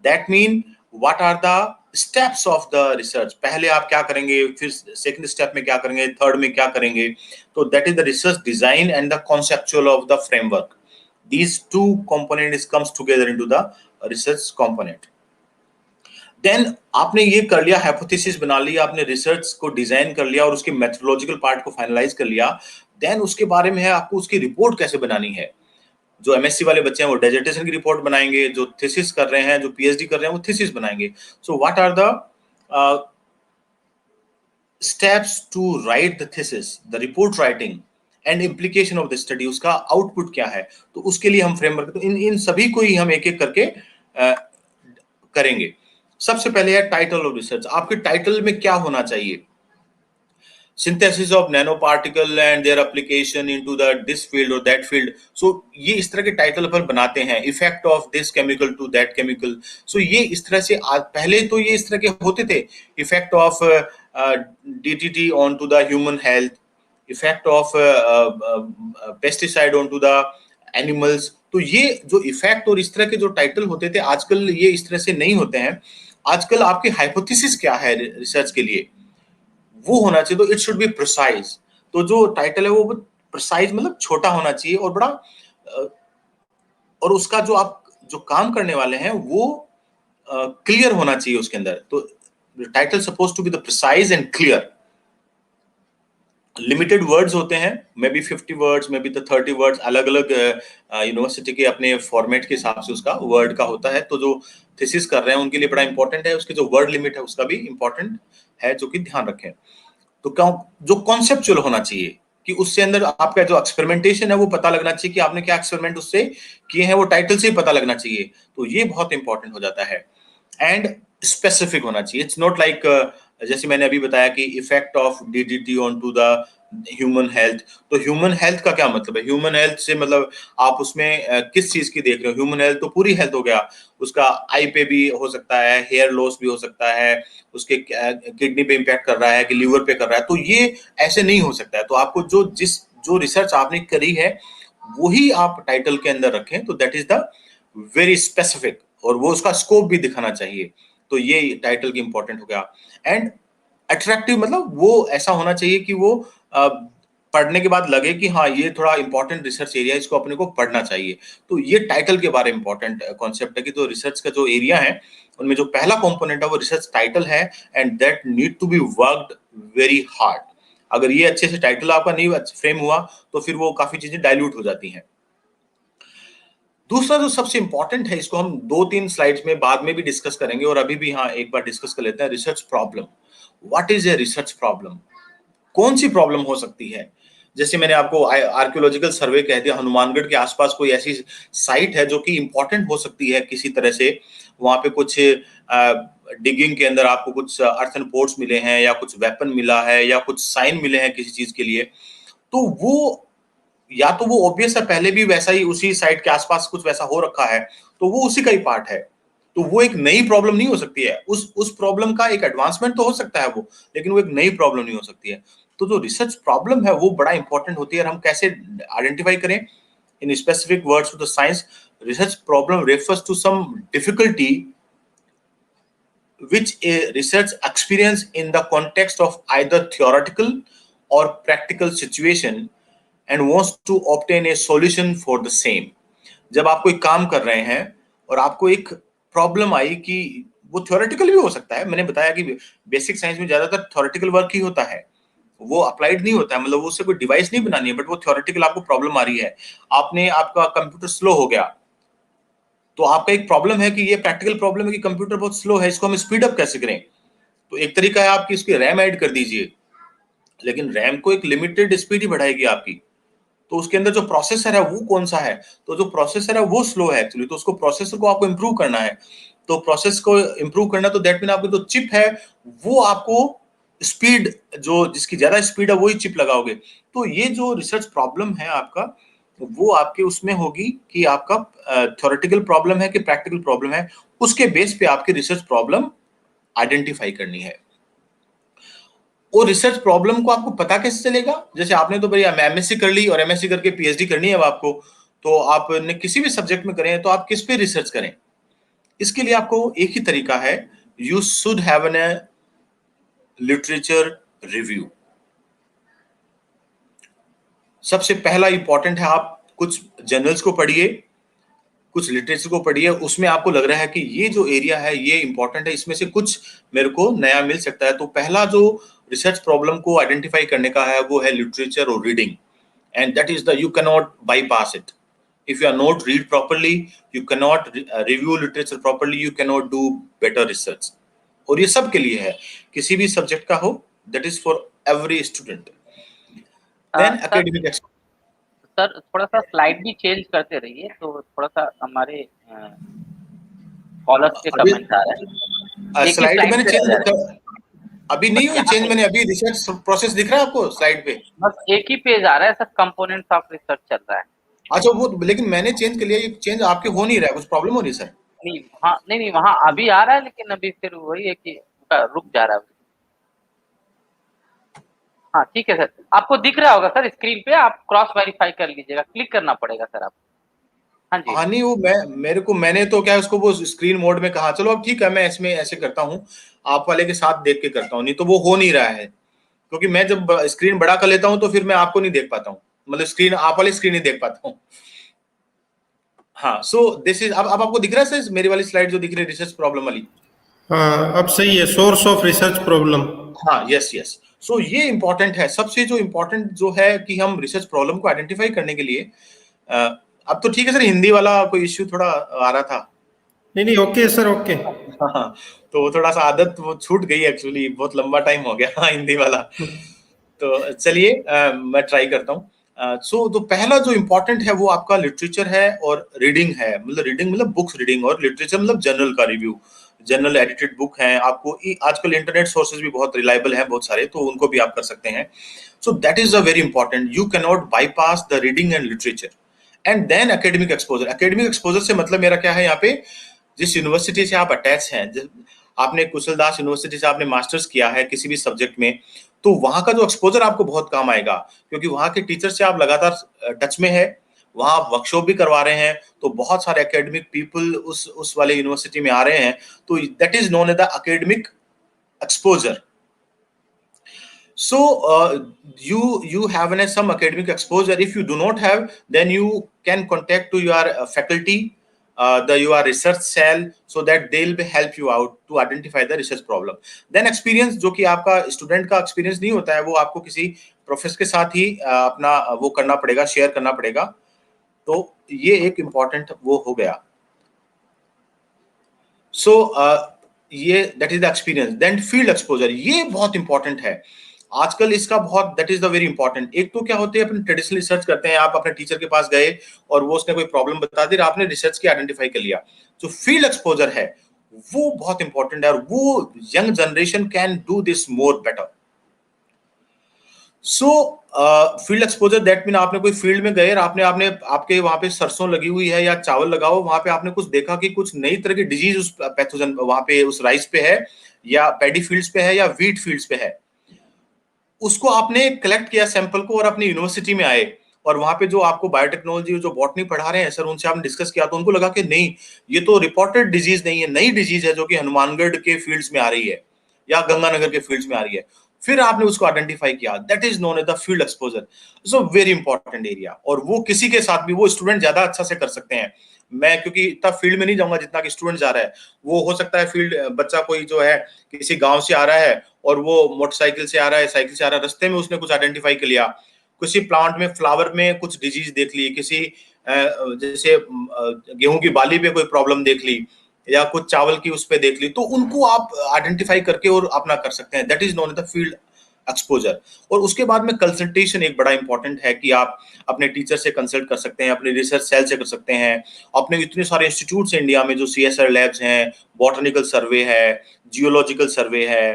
that mean what are the steps of the research. पहले आप क्या करेंगे, फिर सेकंड स्टेप में क्या करेंगे, थर्ड में क्या करेंगे। तो that is the research design and the conceptual of the framework. These two components comes together into the research component. Then आपने ये कर लिया, हाइपोथेसिस बना लिया, आपने रिसर्च को डिजाइन कर लिया और उसके मेथोडोलॉजिकल पार्ट को फाइनलाइज कर लिया। देन उसके बारे में है आपको उसकी रिपोर्ट कैसे बनानी है। जो एमएससी वाले बच्चे हैं वो डिसर्टेशन की रिपोर्ट बनाएंगे, जो थीसिस कर रहे हैं, जो पीएचडी कर रहे हैं वो थीसिस बनाएंगे। So what are the steps to write the thesis, the report writing and implication of the study, उसका आउटपुट क्या है। तो उसके लिए हम फ्रेमवर्क, तो इन सभी को ही हम एक एक करके करेंगे। सबसे पहले है टाइटल ऑफ रिसर्च। आपके टाइटल में क्या होना चाहिए? Synthesis of nano particle and their application into the this field और दैट फील्ड। सो ये इस तरह के टाइटल पर बनाते हैं। Effect of this chemical to that chemical. So ये इस तरह से पहले तो ये इस तरह के होते थे। Effect of DDT on to the human health, effect of pesticide on to the animals. तो ये जो इफेक्ट और इस तरह के जो टाइटल होते थे, आजकल ये इस तरह से नहीं होते हैं। आजकल आपकी हाइपोथेसिस क्या है रिसर्च के लिए, वो होना चाहिए। तो इट शुड बी प्रिसाइज। तो जो टाइटल है वो प्रिसाइज मतलब छोटा होना चाहिए और बड़ा, और उसका जो आप जो काम करने वाले हैं वो क्लियर होना चाहिए उसके अंदर। तो title suppose to be the precise and clear. Limited words होते हैं, may be 50 words, may be the 30 words, अलग अलग यूनिवर्सिटी के अपने फॉर्मेट के हिसाब से उसका वर्ड का होता है। तो जो थीसिस कर रहे हैं उनके लिए बड़ा इंपॉर्टेंट है, उसकी जो वर्ड लिमिट है उसका भी इंपॉर्टेंट है, जो कि ध्यान रखें। तो क्या जो कॉन्सेप्चुअल होना चाहिए कि उससे अंदर आपका जो एक्सपेरिमेंटेशन है वो पता लगना चाहिए कि आपने क्या एक्सपेरिमेंट उससे किए हैं, वो टाइटल से ही पता लगना चाहिए। तो ये बहुत इंपॉर्टेंट हो जाता है। एंड स्पेसिफिक होना चाहिए। इट्स नॉट लाइक जैसे मैंने अभी बताया कि effect of DDT on to the human health. तो ह्यूमन हेल्थ का क्या मतलब है? ह्यूमन हेल्थ से मतलब आप उसमें किस चीज की देख रहे हो? ह्यूमन हेल्थ तो पूरी हेल्थ हो गया, उसका आई पे भी हो सकता है, हेयर लॉस भी हो सकता है, उसके किडनी पे इम्पैक्ट कर रहा है कि लीवर पे कर रहा है। तो ये ऐसे नहीं हो सकता है। तो आपको जो रिसर्च आपने करी है वही आप टाइटल के अंदर रखें। तो that is the very specific, और वो उसका स्कोप भी दिखाना चाहिए। तो ये टाइटल की इंपॉर्टेंट हो गया। एंड अट्रैक्टिव मतलब वो ऐसा होना चाहिए कि वो पढ़ने के बाद लगे कि हाँ ये थोड़ा इंपॉर्टेंट रिसर्च एरिया है, इसको अपने को पढ़ना चाहिए। तो ये टाइटल के बारे में इंपॉर्टेंट कॉन्सेप्ट है कि जो रिसर्च का जो एरिया है उनमें जो पहला कंपोनेंट है वो रिसर्च टाइटल है, and that need to be worked very hard. अगर ये अच्छे से टाइटल आपका नहीं फ्रेम हुआ तो फिर वो काफी चीजें डाइल्यूट हो जाती हैं। दूसरा जो सबसे इंपॉर्टेंट है, इसको हम 2-3 स्लाइड्स में बाद में भी डिस्कस करेंगे और अभी भी हाँ एक बार डिस्कस कर लेते हैं, research problem. What is a research problem? कौन सी प्रॉब्लम हो सकती है? जैसे मैंने आपको आर्कियोलॉजिकल सर्वे कह दिया, हनुमानगढ़ के आसपास कोई ऐसी साइट है जो कि इंपॉर्टेंट हो सकती है किसी तरह से, वहां पे कुछ डिगिंग के अंदर आपको कुछ अर्थन पोर्ट्स मिले हैं या कुछ वेपन मिला है या कुछ साइन मिले हैं किसी चीज के लिए। तो वो या तो वो ऑब्वियस है, पहले भी वैसा ही उसी साइट के आसपास कुछ वैसा हो रखा है, तो वो उसी का ही पार्ट है। तो वो एक नई प्रॉब्लम नहीं हो सकती है। उस प्रॉब्लम का एक एडवांसमेंट तो हो सकता है वो, लेकिन वो एक नई प्रॉब्लम नहीं हो सकती है। तो जो रिसर्च प्रॉब्लम है वो बड़ा इंपॉर्टेंट होती है, और हम कैसे आइडेंटिफाई करें in specific words of the science. Research problem refers to some difficulty which a research experience in the context of either theoretical or practical situation and wants to obtain a solution for the same। जब आप कोई काम कर रहे हैं और आपको एक प्रॉब्लम आई, कि वो थ्योरेटिकल भी हो सकता है, मैंने बताया कि बेसिक साइंस में ज्यादातर थ्योरेटिकल वर्क ही होता है, वो अप्लाइड नहीं होता है, मतलब उससे कोई डिवाइस नहीं बनानी है, बट वो थ्योरेटिकल आपको प्रॉब्लम आ रही है। आपका कंप्यूटर स्लो हो गया, तो आपका एक प्रॉब्लम है कि ये प्रैक्टिकल प्रॉब्लम है कि कंप्यूटर बहुत स्लो है, इसको हम स्पीड अप कैसे करें। तो एक तरीका है आपकी इसकी रैम ऐड कर दीजिए, लेकिन रैम को एक लिमिटेड स्पीड ही बढ़ाएगी आपकी। तो उसके अंदर जो प्रोसेसर है वो कौन सा है, तो जो प्रोसेसर है वो स्लो है एक्चुअली, तो उसको प्रोसेसर को आपको इंप्रूव करना है। तो प्रोसेस को इंप्रूव करना, तो दैट मीन आपकी जो चिप है वो आपको स्पीड, जो जिसकी ज्यादा स्पीड है वही चिप लगाओगे। तो ये जो रिसर्च प्रॉब्लम है आपका, वो आपके उसमें होगी कि आपका थ्योरेटिकल प्रॉब्लम है कि प्रैक्टिकल प्रॉब्लम है, उसके बेस पे आपकी रिसर्च प्रॉब्लम आइडेंटिफाई करनी है। और रिसर्च प्रॉब्लम को आपको पता कैसे चलेगा, जैसे आपने तो भाई एमएससी कर ली और एमएससी करके पीएचडी करनी है अब आपको, तो आपने किसी भी सब्जेक्ट में करें तो आप किस पे रिसर्च करें। इसके लिए आपको एक ही तरीका है, you should have an literature review. सबसे पहला इंपॉर्टेंट है, आप कुछ जर्नल्स को पढ़िए, कुछ लिटरेचर को पढ़िए, उसमें आपको लग रहा है कि ये जो एरिया है ये इंपॉर्टेंट है, इसमें से कुछ मेरे को नया मिल सकता है। तो पहला जो रिसर्च प्रॉब्लम को आइडेंटिफाई करने का है वो है लिटरेचर और reading, and that is the, you can not bypass it. if you are not read properly, you cannot review literature properly, you cannot do better research। और ये सब के लिए है, किसी भी सब्जेक्ट का हो, that is for every student। then academic sir थोड़ा सा स्लाइड भी चेंज करते रहिए, तो थोड़ा सा हमारे फॉलोअर्स के कमेंट आ रहे हैं। स्लाइड मैंने चेंज अभी नहीं हुई चेंज, मैंने अभी रिसर्च प्रोसेस दिख रहा है आपको स्लाइड पे, बस एक ही पेज आ रहा है सर, कंपोनेंट्स ऑफ रिसर्च चल रहा है। अच्छा वो, लेकिन मैंने चेंज कर लिया, ये चेंज आपके हो नहीं रहा है, कुछ प्रॉब्लम हो रही है सर? नहीं हाँ, नहीं वहाँ अभी आ रहा है, लेकिन अभी फिर वही है कि रुक जा रहा है। हाँ ठीक है सर, आपको दिख रहा होगा सर स्क्रीन पे, आप क्रॉस वेरीफाई कर लीजिएगा, क्लिक करना पड़ेगा सर आपको। हाँ जी। हाँ नहीं, वो मैंने तो क्या उसको वो स्क्रीन मोड में कहा, चलो अब ठीक है, मैं इसमें ऐसे करता हूँ, आप वाले के साथ देख के करता हूँ, नहीं तो वो हो नहीं रहा है, क्योंकि मैं जब स्क्रीन बड़ा कर लेता हूँ तो फिर मैं आपको नहीं देख पाता हूँ, मतलब स्क्रीन, आप वाली स्क्रीन नहीं देख पाता हूँ। हाँ, सो दिस इज, अब आपको दिख रहा है सर मेरी वाली स्लाइड जो दिख रही है रिसर्च प्रॉब्लम वाली? हाँ अब सही है, सोर्स ऑफ रिसर्च प्रॉब्लम। हाँ यस यस, सो ये इंपॉर्टेंट है, सबसे जो इंपॉर्टेंट जो है कि हम रिसर्च प्रॉब्लम को आइडेंटिफाई करने के लिए, अब तो ठीक है सर, हिंदी वाला कोई इश्यू थोड़ा आ रहा था। नहीं ओके सर, ओके। हाँ, तो थोड़ा सा आदत वो छूट गई एक्चुअली, बहुत लंबा टाइम हो गया हिंदी वाला। तो चलिए मैं ट्राई करता हूँ। सो तो पहला जो इम्पोर्टेंट है वो आपका लिटरेचर है और रीडिंग है, मतलब रीडिंग मतलब बुक्स रीडिंग, और लिटरेचर मतलब जर्नल का रिव्यू, जर्नल एडिटेड बुक हैं। आपको आजकल इंटरनेट सोर्सेज भी बहुत रिलायबल हैं बहुत सारे, तो उनको भी आप कर सकते हैं। So that is a very important, you can not bypass the reading and literature. And then academic exposure. Academic exposure से मतलब मेरा क्या है, यहाँ पे जिस यूनिवर्सिटी से आप अटैच हैं, आपने कुशलदास यूनिवर्सिटी से आपने मास्टर्स किया है किसी भी सब्जेक्ट में, तो वहां का जो एक्सपोजर आपको बहुत काम आएगा, क्योंकि वहां के टीचर से आप लगातार टच में है, वहां आप वर्कशॉप भी करवा रहे हैं, तो बहुत सारे एकेडमिक पीपल उस वाले यूनिवर्सिटी में आ रहे हैं, तो that is known as the academic exposure. So you have some academic exposure. If you do not have, then you can contact to your faculty, your research cell, so that they'll be help you out to identify the research problem. Then experience, जो कि आपका स्टूडेंट का एक्सपीरियंस नहीं होता है, वो आपको किसी प्रोफेसर के साथ ही अपना वो करना पड़ेगा, शेयर करना पड़ेगा। तो ये एक इम्पॉर्टेंट वो हो गया। सो ये that is the experience. Then field exposure, ये बहुत इंपॉर्टेंट है आजकल, इसका बहुत, that is the very important. एक तो क्या होते हैं, अपने ट्रेडिशनल रिसर्च करते हैं, आप अपने टीचर के पास गए और वो उसने कोई प्रॉब्लम बता दी, आपने रिसर्च की आइडेंटिफाई कर लिया। जो फील्ड एक्सपोजर है वो बहुत इंपॉर्टेंट है, और वो young generation can do this more better. So field exposure that mean आपने कोई फील्ड में गए और आपने आपके वहां पे सरसों लगी हुई है या चावल लगाओ, वहां पे आपने कुछ देखा कि कुछ नई तरह की डिजीज उस पैथोजन वहां पे उस राइस पे है, या पैडी फील्ड्स पे है, या व्हीट फील्ड्स पे है, उसको आपने कलेक्ट किया सैंपल को और अपनी यूनिवर्सिटी में आए, और वहां पे जो आपको बायोटेक्नोलॉजी जो बॉटनी पढ़ा रहे हैं सर, उनसे आपने डिस्कस किया, तो उनको लगा कि नहीं, ये तो रिपोर्टेड डिजीज नहीं है, नई डिजीज है जो कि हनुमानगढ़ के फील्ड्स में आ रही है या गंगानगर के फील्ड्स में आ रही है। फिर आपने उसको आइडेंटिफाई किया, that is known as the field exposure. So very important area, और वो किसी के साथ भी वो स्टूडेंट ज्यादा अच्छा से कर सकते हैं। मैं क्योंकि इतना फील्ड में नहीं जाऊंगा जितना कि स्टूडेंट जा रहा है, वो हो सकता है फील्ड बच्चा कोई जो है किसी गांव से आ रहा है और वो मोटरसाइकिल से आ रहा है, साइकिल से आ रहा है, रास्ते में उसने कुछ आइडेंटिफाई कर लिया, किसी प्लांट में फ्लावर में कुछ डिजीज देख ली, किसी जैसे गेहूं की बाली पे कोई प्रॉब्लम देख ली, या कुछ चावल की उस पे देख ली, तो उनको आप आइडेंटिफाई करके और अपना कर सकते हैं। That is known as the field exposure. और उसके बाद में कंसल्टेशन एक बड़ा इंपॉर्टेंट है कि आप अपने टीचर से कंसल्ट कर सकते हैं, अपने रिसर्च सेल से कर सकते हैं, अपने इतने सारे इंस्टीट्यूट्स हैं इंडिया में जो CSR लैब्स हैं, बॉटनिकल सर्वे है, जियोलॉजिकल सर्वे है,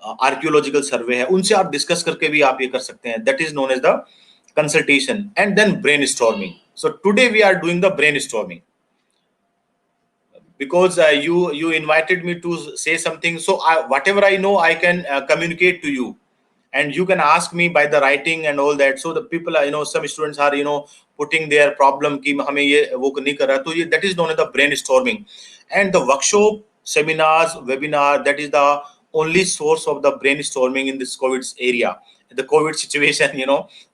आर्कियोलॉजिकल सर्वे है, उनसे आप डिस्कस करके भी आप ये कर सकते हैं। That is known as the consultation and then brainstorming. So today we are doing the brainstorming because you invited me to say something, so whatever I know I can communicate to you, and you can ask me by the writing and all that. So the people are, some students are putting their problem ki hame ye wo nahi kar raha, to ye that is known as the brainstorming. And the workshop, seminars, webinar, that is the only source of the brainstorming in this COVID area, the COVID situation।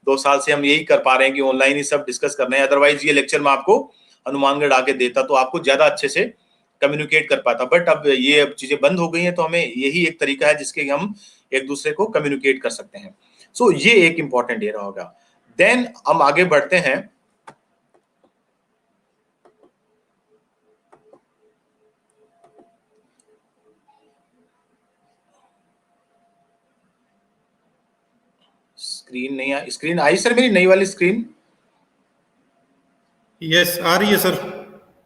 2 साल से हम यही कर पा रहे हैं कि ऑनलाइन ही सब डिस्कस कर रहे हैं, अदरवाइज ये लेक्चर मैं आपको हनुमानगढ़ आके देता तो आपको ज्यादा अच्छे से कम्युनिकेट कर पाता। बट अब ये चीजें बंद हो गई हैं, तो हमें यही एक तरीका है जिसके हम एक दूसरे को कम्युनिकेट कर सकते हैं। सो ये एक इंपॉर्टेंट एरिया होगा। देन हम आगे बढ़ते हैं। स्क्रीन नहीं आई, स्क्रीन आई सर मेरी नई वाली स्क्रीन? यस आ रही है सर।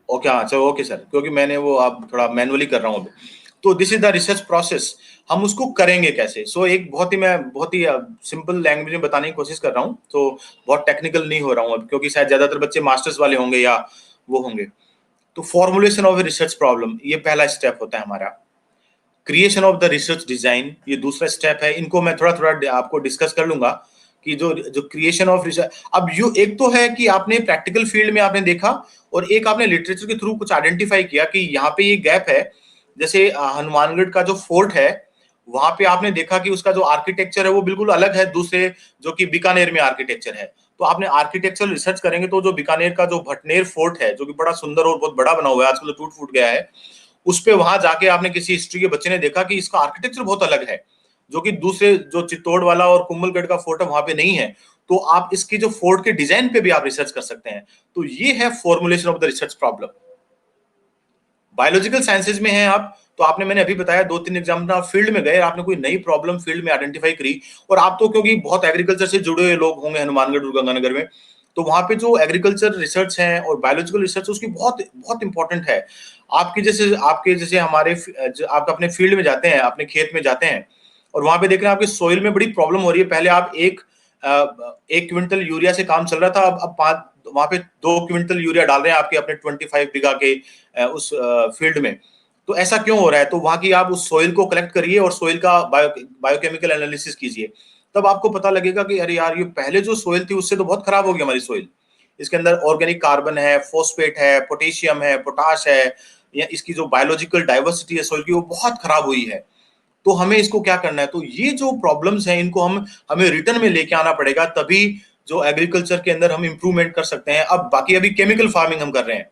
ओके, हाँ सर, ओके सर, क्योंकि मैंने वो अब थोड़ा मैनुअली कर रहा हूँ अभी। तो this is the research process, हम उसको करेंगे कैसे। सो एक मैं बहुत ही सिंपल लैंग्वेज में बताने की कोशिश कर रहा हूँ, तो बहुत टेक्निकल नहीं हो रहा हूँ अब, क्योंकि शायद ज्यादातर बच्चे मास्टर्स वाले होंगे या वो होंगे। तो formulation of a research problem, ये पहला स्टेप होता है हमारा। Creation of the research design, ये दूसरा स्टेप है। इनको मैं थोड़ा थोड़ा आपको डिस्कस कर लूंगा कि जो क्रिएशन ऑफ रिसर्च, अब यू एक तो है कि आपने प्रैक्टिकल फील्ड में आपने देखा, और एक आपने लिटरेचर के थ्रू कुछ आइडेंटिफाई किया कि यहाँ पे ये गैप है। जैसे हनुमानगढ़ का जो फोर्ट है, वहां पे आपने देखा कि उसका जो आर्किटेक्चर है वो बिल्कुल अलग है दूसरे जो कि बीकानेर में आर्किटेक्चर है। तो आपने आर्किटेक्चरल रिसर्च करेंगे तो जो बीकानेर का जो भटनेर फोर्ट है, जो कि बड़ा सुंदर और बहुत बड़ा बना हुआ है, आजकल तो टूट फूट गया है, उस पे वहां जाके आपने किसी हिस्ट्री के बच्चे ने देखा कि इसका आर्किटेक्चर बहुत अलग है, जो कि दूसरे जो चित्तौड़ वाला और कुंभलगढ़ का फोर्ट है वहां पे नहीं है। तो आप इसकी जो फोर्ट के डिजाइन पे भी आप रिसर्च कर सकते हैं। तो ये है formulation of the research problem. Biological sciences में है आप, तो आपने, मैंने अभी बताया 2-3 एग्जाम्पल, आप फील्ड में गए, आपने कोई नई प्रॉब्लम फील्ड में आइडेंटिफाई करी, और आप तो क्योंकि बहुत एग्रीकल्चर से जुड़े हुए लोग होंगे हनुमानगढ़ और गंगानगर में, तो वहां पे जो एग्रीकल्चर रिसर्च है और बायोलॉजिकल रिसर्च उसकी बहुत बहुत इंपॉर्टेंट है। आपके जैसे हमारे आप अपने फील्ड में जाते हैं, अपने खेत में जाते हैं, और वहां पे देख रहे हैं आपके सोइल में बड़ी प्रॉब्लम हो रही है। पहले आप एक क्विंटल यूरिया से काम चल रहा था, अब वहां पे 2 क्विंटल यूरिया डाल रहे हैं आपके अपने 25 बीघा के उस फील्ड में। तो ऐसा क्यों हो रहा है? तो वहां की आप उस सोइल को कलेक्ट करिए और सोइल का बायोकेमिकल एनालिसिस कीजिए, तब आपको पता लगेगा कि अरे यार, ये पहले जो सोइल थी उससे तो बहुत खराब हो गई हमारी सोइल। इसके अंदर ऑर्गेनिक कार्बन है, फॉस्फेट है, पोटेशियम है, पोटाश है, या इसकी जो बायोलॉजिकल डाइवर्सिटी है सोइल की वो बहुत खराब हुई है। तो हमें इसको क्या करना है? तो ये जो प्रॉब्लम्स हैं इनको हमें रिटर्न में लेके आना पड़ेगा, तभी जो एग्रीकल्चर के अंदर हम इंप्रूवमेंट कर सकते हैं। अब बाकी अभी केमिकल फार्मिंग हम कर रहे हैं,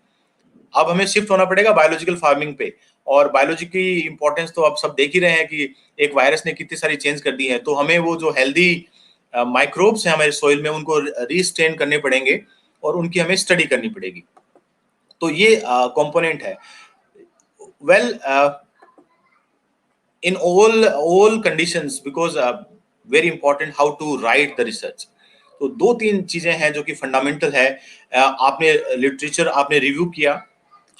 अब हमें शिफ्ट होना पड़ेगा बायोलॉजिकल फार्मिंग पे। और बायोलॉजी की इंपॉर्टेंस तो आप सब देख ही रहे हैं कि एक वायरस ने कितनी सारी चेंज कर दी है। तो हमें वो जो हेल्दी माइक्रोब्स हैं हमारे सोइल में उनको रीस्टेन करने पड़ेंगे और उनकी हमें स्टडी करनी पड़ेगी। तो ये कंपोनेंट है। Well, in all conditions, because very important how to write the research। तो 2-3 चीजें हैं जो कि फंडामेंटल है। आपने लिटरेचर आपने रिव्यू किया,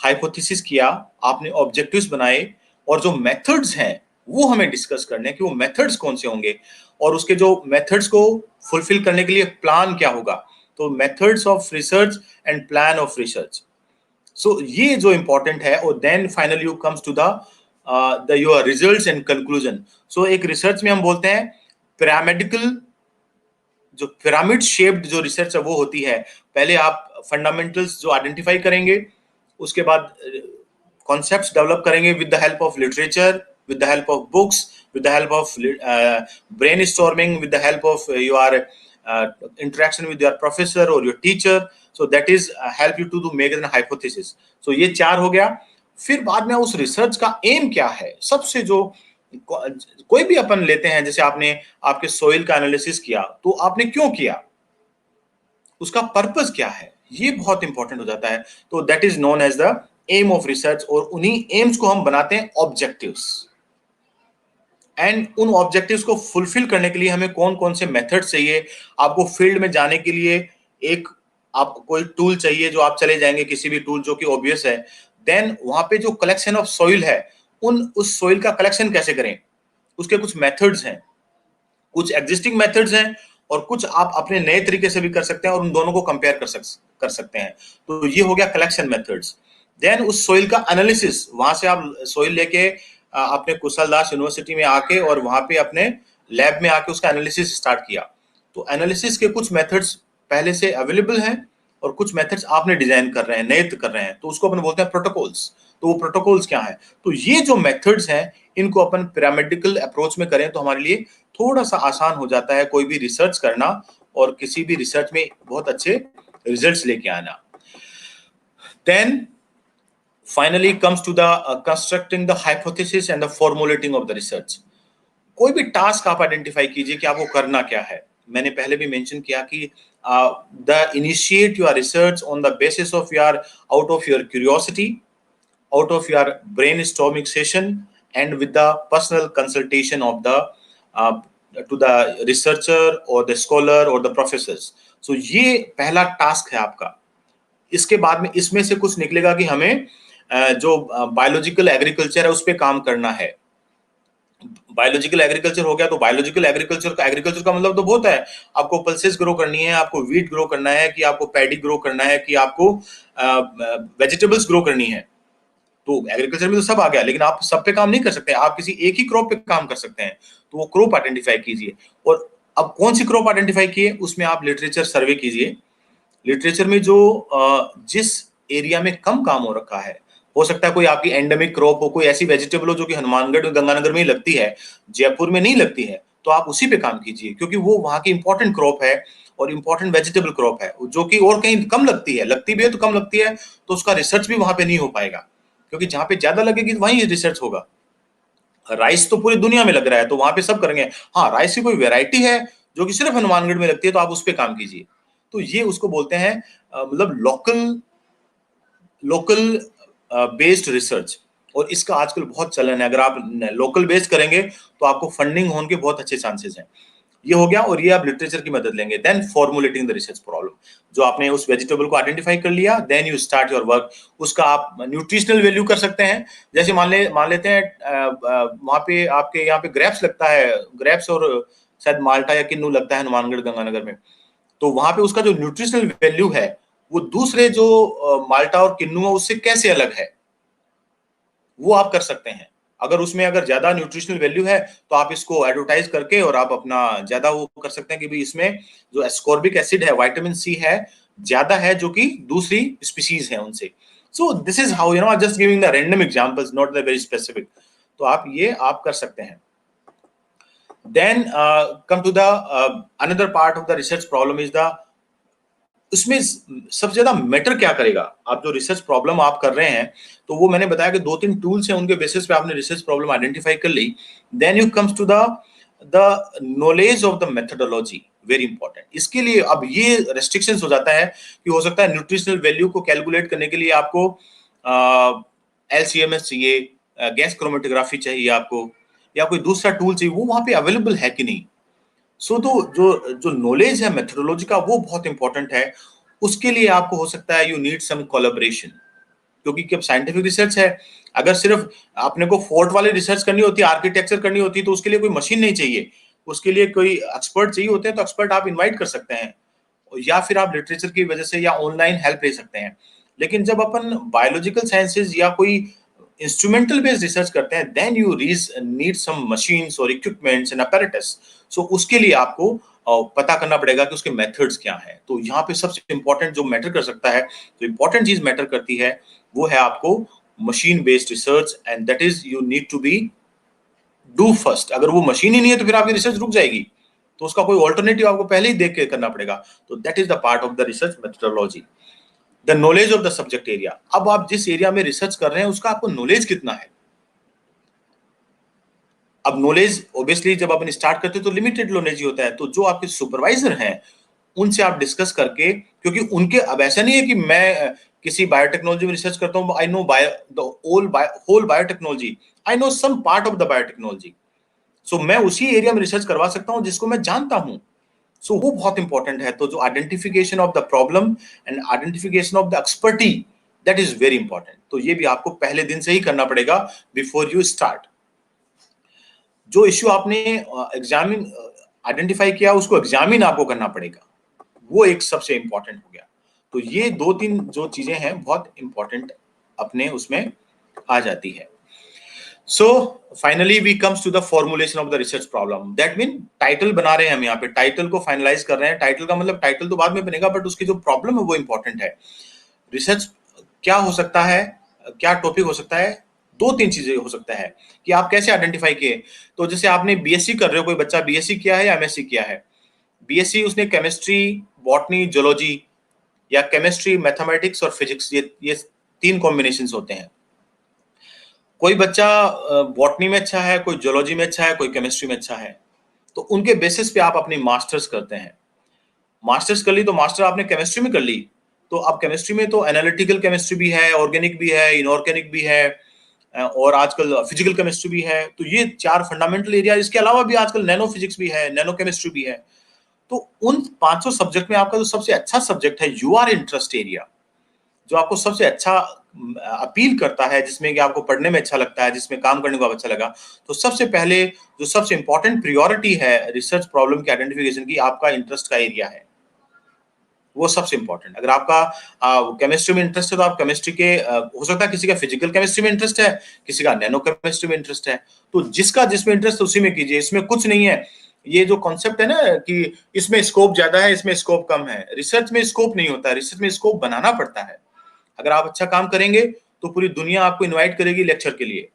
हाइपोथेसिस किया, आपने ऑब्जेक्टिव्स बनाए, और जो मेथड्स हैं वो हमें डिस्कस करने हैं कि वो मेथड्स कौन से होंगे, और उसके जो मेथड्स को फुलफिल करने के लिए प्लान क्या होगा। तो methods of research and plan of research, so ये जो इंपॉर्टेंट है। और then finally you comes to the your results and conclusion. So एक रिसर्च में हम बोलते हैं पिरामिडिकल, जो पिरामिड शेप्ड जो रिसर्च है वो होती है। पहले आप फंडामेंटल्स जो आइडेंटिफाई करेंगे, उसके बाद कॉन्सेप्ट्स डेवलप करेंगे with the help of literature, with the help of books, with the help of brainstorming, with the help of your interaction with your professor or your teacher. So that is help you to make an hypothesis. So ये 4 हो गया। फिर बाद में उस रिसर्च का एम क्या है, सबसे जो कोई भी अपन लेते हैं, जैसे आपने आपके सोइल का एनालिसिस किया, तो आपने क्यों किया, उसका पर्पस क्या है, ये बहुत इंपॉर्टेंट हो जाता है। तो that is known as the aim of research, और उन्हीं एम्स को हम बनाते हैं ऑब्जेक्टिव्स। एंड उन ऑब्जेक्टिव्स को फुलफिल करने के लिए हमें कौन कौन से मेथड चाहिए। आपको फील्ड में जाने के लिए एक आप कोई टूल चाहिए जो आप चले जाएंगे किसी भी टूल जो कि ऑब्वियस है। देन वहां पे जो कलेक्शन ऑफ सॉइल है उस सॉइल का कलेक्शन कैसे करें, उसके कुछ मेथड्स हैं, कुछ एग्जिस्टिंग मेथड्स हैं और कुछ आप अपने नए तरीके से भी कर सकते हैं और उन दोनों को कंपेयर कर सकते हैं। तो ये हो गया कलेक्शन मेथड्स। देन उस सॉइल का एनालिसिस, वहां से आप सॉइल लेके अपने कुशलदास यूनिवर्सिटी में आके और वहां पे अपने लैब में आके उसका एनालिसिस स्टार्ट किया। तो एनालिसिस के कुछ मेथड्स पहले से अवेलेबल हैं और कुछ मेथड्स आपने डिजाइन कर रहे हैं, नए कर रहे हैं, तो उसको अपन बोलते हैं प्रोटोकॉल्स। तो वो प्रोटोकॉल्स क्या है, तो ये जो मेथड्स हैं इनको अपन पिरामिडिकल अप्रोच में करें तो हमारे लिए थोड़ा सा आसान हो जाता है कोई भी रिसर्च करना और किसी भी रिसर्च में बहुत अच्छे रिजल्ट्स लेके आना। Then finally comes to the constructing the hypothesis and the formulating of the research. कोई भी टास्क आप आइडेंटिफाई कीजिए कि आपको करना क्या है। मैंने पहले भी मेंशन किया कि the initiate your research on the basis of your out of your curiosity, out of your brainstorming session and with the personal consultation of the to the researcher or the scholar or the professors. So ये पहला टास्क है आपका। इसके बाद में इसमें से कुछ निकलेगा कि हमें जो बायोलॉजिकल एग्रीकल्चर है उस पे काम करना है। बायोलॉजिकल एग्रीकल्चर हो गया तो बायोलॉजिकल एग्रीकल्चर का मतलब तो बहुत है। आपको पल्सेस ग्रो करनी है, आपको वीट ग्रो करना है, कि आपको पैडी ग्रो करना है, कि आपको वेजिटेबल्स ग्रो करनी है। तो एग्रीकल्चर में तो सब आ गया, लेकिन आप सब पे काम नहीं कर सकते, आप किसी एक ही क्रॉप पे काम कर सकते हैं। तो वो क्रॉप आइडेंटिफाई कीजिए और अब कौन सी क्रॉप आइडेंटिफाई किए उसमें आप लिटरेचर सर्वे कीजिए। लिटरेचर में जो जिस एरिया में कम काम हो रखा है, हो सकता है कोई आपकी एंडेमिक क्रॉप हो, कोई ऐसी वेजिटेबल हो जो कि हनुमानगढ़ गंगानगर में ही लगती है, जयपुर में नहीं लगती है, तो आप उसी पे काम कीजिए क्योंकि वो वहां की इंपॉर्टेंट क्रॉप है और इंपॉर्टेंट वेजिटेबल क्रॉप है जो कि और कहीं कम लगती है, लगती भी है तो कम लगती है, तो उसका रिसर्च भी वहां पे नहीं हो पाएगा क्योंकि जहां पे ज्यादा लगेगी वहीं रिसर्च होगा। राइस तो पूरी दुनिया में लग रहा है तो वहां पे सब करेंगे। हाँ, राइस की कोई वेराइटी है जो कि सिर्फ हनुमानगढ़ में लगती है तो आप उस पर काम कीजिए। तो ये उसको बोलते हैं मतलब लोकल बेस्ड रिसर्च, और इसका आजकल बहुत चलन है। अगर आप लोकल बेस्ड करेंगे तो आपको फंडिंग होने के बहुत अच्छे चांसेस हैं। ये हो गया, और ये आप लिटरेचर की मदद लेंगे। Then formulating the research problem, जो आपने उस वेजिटेबल को आइडेंटिफाई कर लिया, then you start your work. उसका आप न्यूट्रिशनल वैल्यू कर सकते हैं। जैसे मान लेते हैं वहां पे आपके यहाँ पे ग्रेप्स लगता है, ग्रेप्स और शायद माल्टा या किन्नू लगता है हनुमानगढ़ गंगानगर में, तो वहां पे उसका जो न्यूट्रिशनल वैल्यू है वो दूसरे जो माल्टा और किन्नू है उससे कैसे अलग है, वो आप कर सकते हैं। अगर ज्यादा न्यूट्रिशनल वैल्यू है तो आप इसको एडवर्टाइज करके और आप अपना ज्यादा वो कर सकते हैं कि भाई इसमें जो एस्कॉर्बिक एसिड है, विटामिन सी है, ज्यादा है जो कि दूसरी स्पीशीज है उनसे। So this is how I just giving the random examples, not the very specific. तो आप कर सकते हैं। Then come to the another part of the research problem is the, उसमें सबसे ज्यादा मैटर क्या करेगा। आप जो रिसर्च प्रॉब्लम आप कर रहे हैं तो वो मैंने बताया कि 2-3 टूल्स हैं, उनके बेसिस पे आपने रिसर्च प्रॉब्लम आइडेंटिफाई कर ली। Then you comes to the knowledge of the methodology, very important. इसके लिए अब ये रेस्ट्रिक्शंस हो जाता है कि हो सकता है न्यूट्रिशनल वैल्यू को कैलकुलेट करने के लिए आपको LCMS चाहिए, गैस क्रोमेटोग्राफी चाहिए आपको, या कोई दूसरा टूल चाहिए, वो वहां पे अवेलेबल है कि नहीं। सो तो जो नॉलेज है मेथोडोलॉजी का वो बहुत इंपॉर्टेंट है। उसके लिए आपको हो सकता है यू नीड सम कोलैबोरेशन, क्योंकि जब साइंटिफिक रिसर्च है, अगर सिर्फ आपने को फोर्ट वाली रिसर्च करनी होती है, आर्किटेक्चर करनी होती है, तो उसके लिए कोई मशीन नहीं चाहिए, उसके लिए कोई एक्सपर्ट चाहिए होते हैं, तो एक्सपर्ट आप इनवाइट कर सकते हैं या फिर आप लिटरेचर की वजह से या ऑनलाइन हेल्प ले सकते हैं। लेकिन जब अपन बायोलॉजिकल साइंसेज या कोई इंस्ट्रूमेंटल बेस्ड रिसर्च करते हैं, then you need some machines और इक्विपमेंट्स एंड अपैरेटस। सो उसके लिए आपको पता करना पड़ेगा कि उसके मेथड्स क्या हैं। तो यहाँ पे सबसे इंपॉर्टेंट जो मैटर कर सकता है, जो इंपॉर्टेंट चीज मैटर करती है, वो है आपको machine based research, and that is you need to be do first. अगर वो मशीन ही नहीं है तो फिर आपकी रिसर्च रुक जाएगी, तो उसका कोई ऑल्टरनेटिव आपको पहले ही देख के करना पड़ेगा। तो that is the part of the research methodology. The knowledge of the subject area, अब आप जिस एरिया में रिसर्च कर रहे हैं उसका आपको नॉलेज कितना है। अब नॉलेज ऑब्वियसली जब अपन स्टार्ट करते हैं तो लिमिटेड नॉलेज ही होता है, तो जो आपके सुपरवाइजर हैं उनसे आप डिस्कस करके, क्योंकि उनके, अब ऐसा नहीं है कि मैं किसी बायोटेक्नोलॉजी में रिसर्च करता हूं, I know the whole biotechnology, I know some part of the biotechnology. So मैं उसी एरिया में रिसर्च करवा सकता हूं जिसको मैं जानता हूं। सो वो बहुत इंपॉर्टेंट है। तो जो identification of the problem and identification of the expertise, that is very important. तो ये भी आपको पहले दिन से ही करना पड़ेगा बिफोर यू स्टार्ट। जो इश्यू आपने एग्जामिन आइडेंटिफाई किया उसको एग्जामिन आपको करना पड़ेगा, वो एक सबसे इंपॉर्टेंट हो गया। तो ये 2-3 जो चीजें हैं बहुत इंपॉर्टेंट अपने उसमें आ जाती है। So finally we comes to the formulation of the research problem. That mean title बना रहे हैं हम यहाँ पे, टाइटल को फाइनलाइज कर रहे हैं। टाइटल का मतलब टाइटल तो बाद में बनेगा, बट उसकी जो प्रॉब्लम है वो इंपॉर्टेंट है। रिसर्च क्या हो सकता है, क्या टॉपिक हो सकता है, 2-3 चीजें हो सकता है कि आप कैसे आइडेंटिफाई किए। तो जैसे आपने बीएससी कर रहे हो, कोई बच्चा बीएससी किया है या एमएससी किया है। बीएससी उसने केमिस्ट्री, बॉटनी, जोलॉजी या केमिस्ट्री, मैथमेटिक्स और फिजिक्स, ये 3 कॉम्बिनेशन होते हैं। कोई बच्चा बॉटनी में अच्छा है, कोई जोलॉजी में अच्छा है, कोई केमिस्ट्री में अच्छा है, तो उनके बेसिस पे आप अपनी मास्टर्स करते हैं। मास्टर्स कर ली तो मास्टर आपने केमिस्ट्री में कर ली, तो अब केमिस्ट्री में तो एनालिटिकल केमिस्ट्री भी है, ऑर्गेनिक भी है, इनऑर्गेनिक भी है, और आजकल फिजिकल केमिस्ट्री भी है। तो ये 4 फंडामेंटल एरिया, इसके अलावा भी आजकल नैनो फिजिक्स भी है, नैनो केमिस्ट्री भी है। तो उन 500 सब्जेक्ट में आपका जो सबसे अच्छा सब्जेक्ट है, यू आर इंटरेस्ट एरिया, जो आपको सबसे अच्छा अपील करता है, जिसमें कि आपको पढ़ने में अच्छा लगता है, जिसमें काम करने को अच्छा लगा, तो सबसे पहले जो सबसे इंपॉर्टेंट प्रियोरिटी है रिसर्च प्रॉब्लम के आइडेंटिफिकेशन की, आपका इंटरेस्ट का एरिया है, वो सबसे इंपॉर्टेंट। अगर आपका केमिस्ट्री में इंटरेस्ट है तो आप केमिस्ट्री के हो सकता है किसी का फिजिकल केमिस्ट्री में इंटरेस्ट है, किसी का नैनो केमिस्ट्री में इंटरेस्ट है, तो जिसका जिसमें इंटरेस्ट है उसी में कीजिए। इसमें कुछ नहीं है, ये जो कॉन्सेप्ट है ना कि इसमें स्कोप ज्यादा है, इसमें स्कोप कम है, रिसर्च में स्कोप नहीं होता है, रिसर्च में स्कोप बनाना पड़ता है। अगर आप अच्छा काम करेंगे तो पूरी दुनिया आपको इनवाइट करेगी लेक्चर के लिए।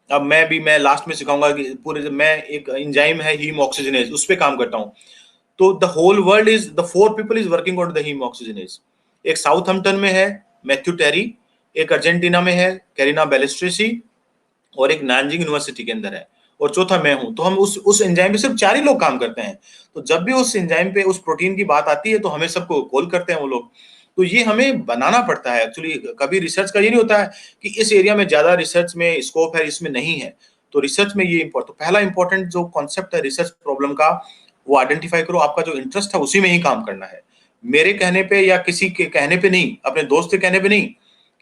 अब मैं लास्ट में सिखाऊंगा कि पूरे, मैं एक एंजाइम है हीम ऑक्सीजनेज, उस पे काम करता हूं। तो the whole world is, the 4 people is working on the haem oxygenase. एक साउथहम्पटन में है मैथ्यू टेरी, एक अर्जेंटीना में है कैरिना बेलेस्ट्रेसी, और एक नानजिंग यूनिवर्सिटी के अंदर है, और चौथा मैं हूं। तो हम उस एंजाइम पे सिर्फ 4 ही लोग काम करते हैं। तो जब भी उस एंजाइम पे, उस प्रोटीन की बात आती है तो हमें सबको कॉल करते हैं वो लोग। तो ये हमें बनाना पड़ता है एक्चुअली। कभी रिसर्च का ये नहीं होता है कि इस एरिया में ज्यादा रिसर्च में स्कोप है, इसमें नहीं है। तो रिसर्च में ये तो पहला इंपॉर्टेंट जो कॉन्सेप्ट है रिसर्च प्रॉब्लम का, वो आइडेंटिफाई करो। आपका जो इंटरेस्ट है उसी में ही काम करना है, मेरे कहने पे या किसी के कहने पे नहीं, अपने दोस्त के कहने पे नहीं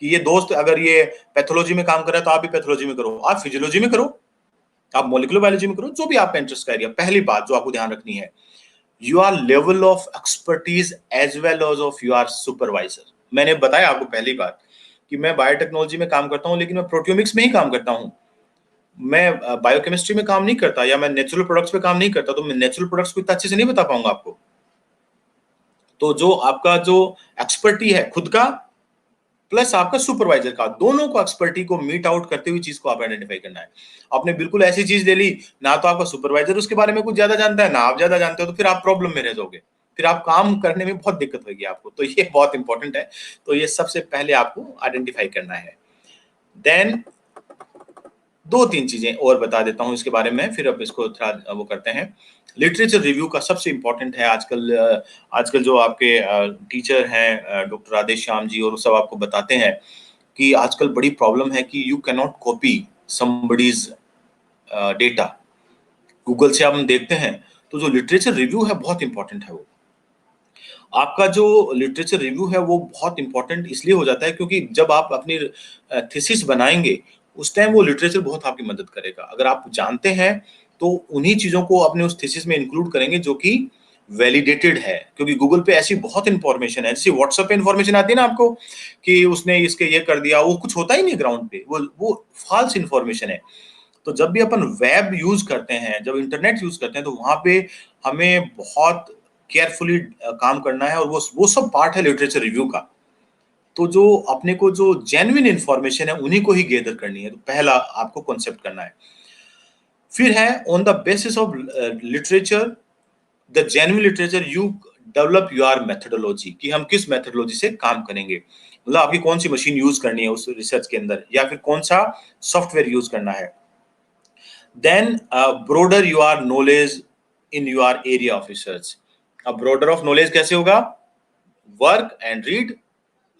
कि ये दोस्त अगर ये पैथोलॉजी में काम कर रहा है तो आप भी पैथोलॉजी में करो, आप फिजियोलॉजी में करो, आप मॉलिक्यूलर बायोलॉजी में करो, जो भी आपका इंटरेस्ट का एरिया। पहली बात जो आपको ध्यान रखनी है, your level of expertise as well as of your supervisor. मैंने बताया आपको पहली बात कि मैं बायोटेक्नोलॉजी में काम करता हूं, लेकिन मैं प्रोटियोमिक्स में ही काम करता हूं, मैं बायोकेमिस्ट्री में काम नहीं करता, या मैं नेचुरल प्रोडक्ट्स पे काम नहीं करता, तो मैं नेचुरल प्रोडक्ट्स को इतना अच्छे से नहीं बता पाऊंगा आपको। तो जो आपका जो एक्सपर्टी है खुद का प्लस आपका सुपरवाइजर का, दोनों को एक्सपर्टी को मीट आउट करते हुए चीज को आप आइडेंटिफाई करना है। आपने बिल्कुल ऐसी चीज ले ली, ना तो आपका सुपरवाइजर उसके बारे में कुछ ज्यादा जानता है, ना आप ज्यादा जानते हो, तो फिर आप प्रॉब्लम में रह जाओगे, फिर आप काम करने में बहुत दिक्कत होगी आपको। तो ये बहुत इंपॉर्टेंट है। तो ये सबसे पहले आपको आइडेंटिफाई करना है। देन 2-3 चीजें और बता देता हूं इसके बारे में, फिर अब इसको थोड़ा वो करते हैं। लिटरेचर रिव्यू का सबसे इंपॉर्टेंट है आजकल जो आपके टीचर हैं डॉक्टर राधेश्याम जी, और वो सब आपको बताते हैं कि आजकल बड़ी प्रॉब्लम है कि you can not copy somebody's data. Google से हम देखते हैं, तो जो लिटरेचर रिव्यू है बहुत इंपॉर्टेंट है। वो आपका जो लिटरेचर रिव्यू है वो बहुत इंपॉर्टेंट इसलिए हो जाता है क्योंकि जब आप अपनी थीसिस बनाएंगे उस टाइम वो लिटरेचर बहुत आपकी मदद करेगा। अगर आप जानते हैं तो उन्हीं चीजों को अपने उस थीसिस में इंक्लूड करेंगे जो कि वैलिडेटेड है, क्योंकि गूगल पे ऐसी बहुत इंफॉर्मेशन है, जैसे व्हाट्सएप पे इंफॉर्मेशन आती है ना आपको कि उसने इसके ये कर दिया, वो कुछ होता ही नहीं ग्राउंड पे, वो फॉल्स इंफॉर्मेशन है। तो जब भी अपन वेब यूज करते हैं, जब इंटरनेट यूज करते हैं, तो वहां पे हमें बहुत केयरफुली काम करना है, और वो सब पार्ट है लिटरेचर रिव्यू का। तो जो अपने को जो जेन्युइन इंफॉर्मेशन है उन्हीं को ही गैदर करनी है। तो पहला आपको कॉन्सेप्ट करना है। फिर है on the basis of literature, the genuine literature, you develop your methodology, कि हम किस मेथोडोलॉजी से काम करेंगे, मतलब आपकी कौन सी मशीन यूज करनी है उस रिसर्च के अंदर, या फिर कौन सा सॉफ्टवेयर यूज करना है। Then broader your knowledge in your area of research. अब ब्रॉडर ऑफ नॉलेज कैसे होगा? Work and read,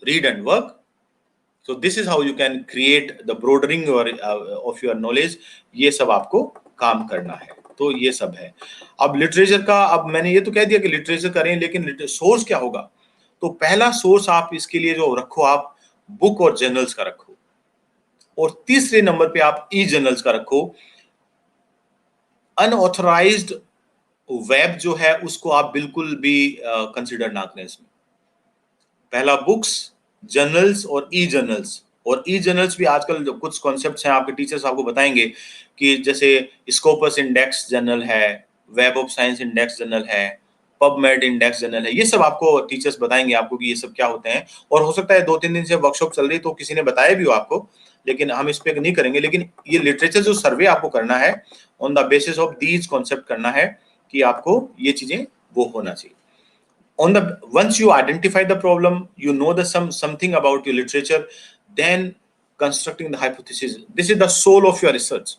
read and work. So this is how you can create the broadening of your knowledge. ये सब आपको काम करना है, तो ये सब है। अब लिटरेचर का, अब मैंने ये तो कह दिया कि लिटरेचर करें, लेकिन सोर्स क्या होगा? तो पहला सोर्स आप इसके लिए जो रखो, आप बुक और जर्नल्स का रखो, और तीसरे नंबर पे आप ई जर्नल्स का रखो। अनऑथराइज्ड वेब जो है उसको आप बिल्कुल भी कंसिडर ना करें इसमें। पहला बुक्स, जर्नल्स और ई जर्नल्स। और ई जर्नल्स भी आजकल जो कुछ कॉन्सेप्ट्स हैं, आपके टीचर्स आपको बताएंगे कि जैसे स्कोपस इंडेक्स जर्नल है, web of science index journal है, पबमेड इंडेक्स जर्नल है, ये सब आपको टीचर्स बताएंगे आपको कि ये सब क्या होते हैं। और हो सकता है 2-3 दिन से वर्कशॉप चल रही तो किसी ने बताया भी हो आपको, लेकिन हम इस पे नहीं करेंगे। लेकिन ये लिटरेचर जो सर्वे आपको करना है, on the basis of these concept करना है कि आपको ये चीजें वो होना चाहिए। Once you identify the problem, you know something about your literature, then constructing the hypothesis. This is the soul of your research.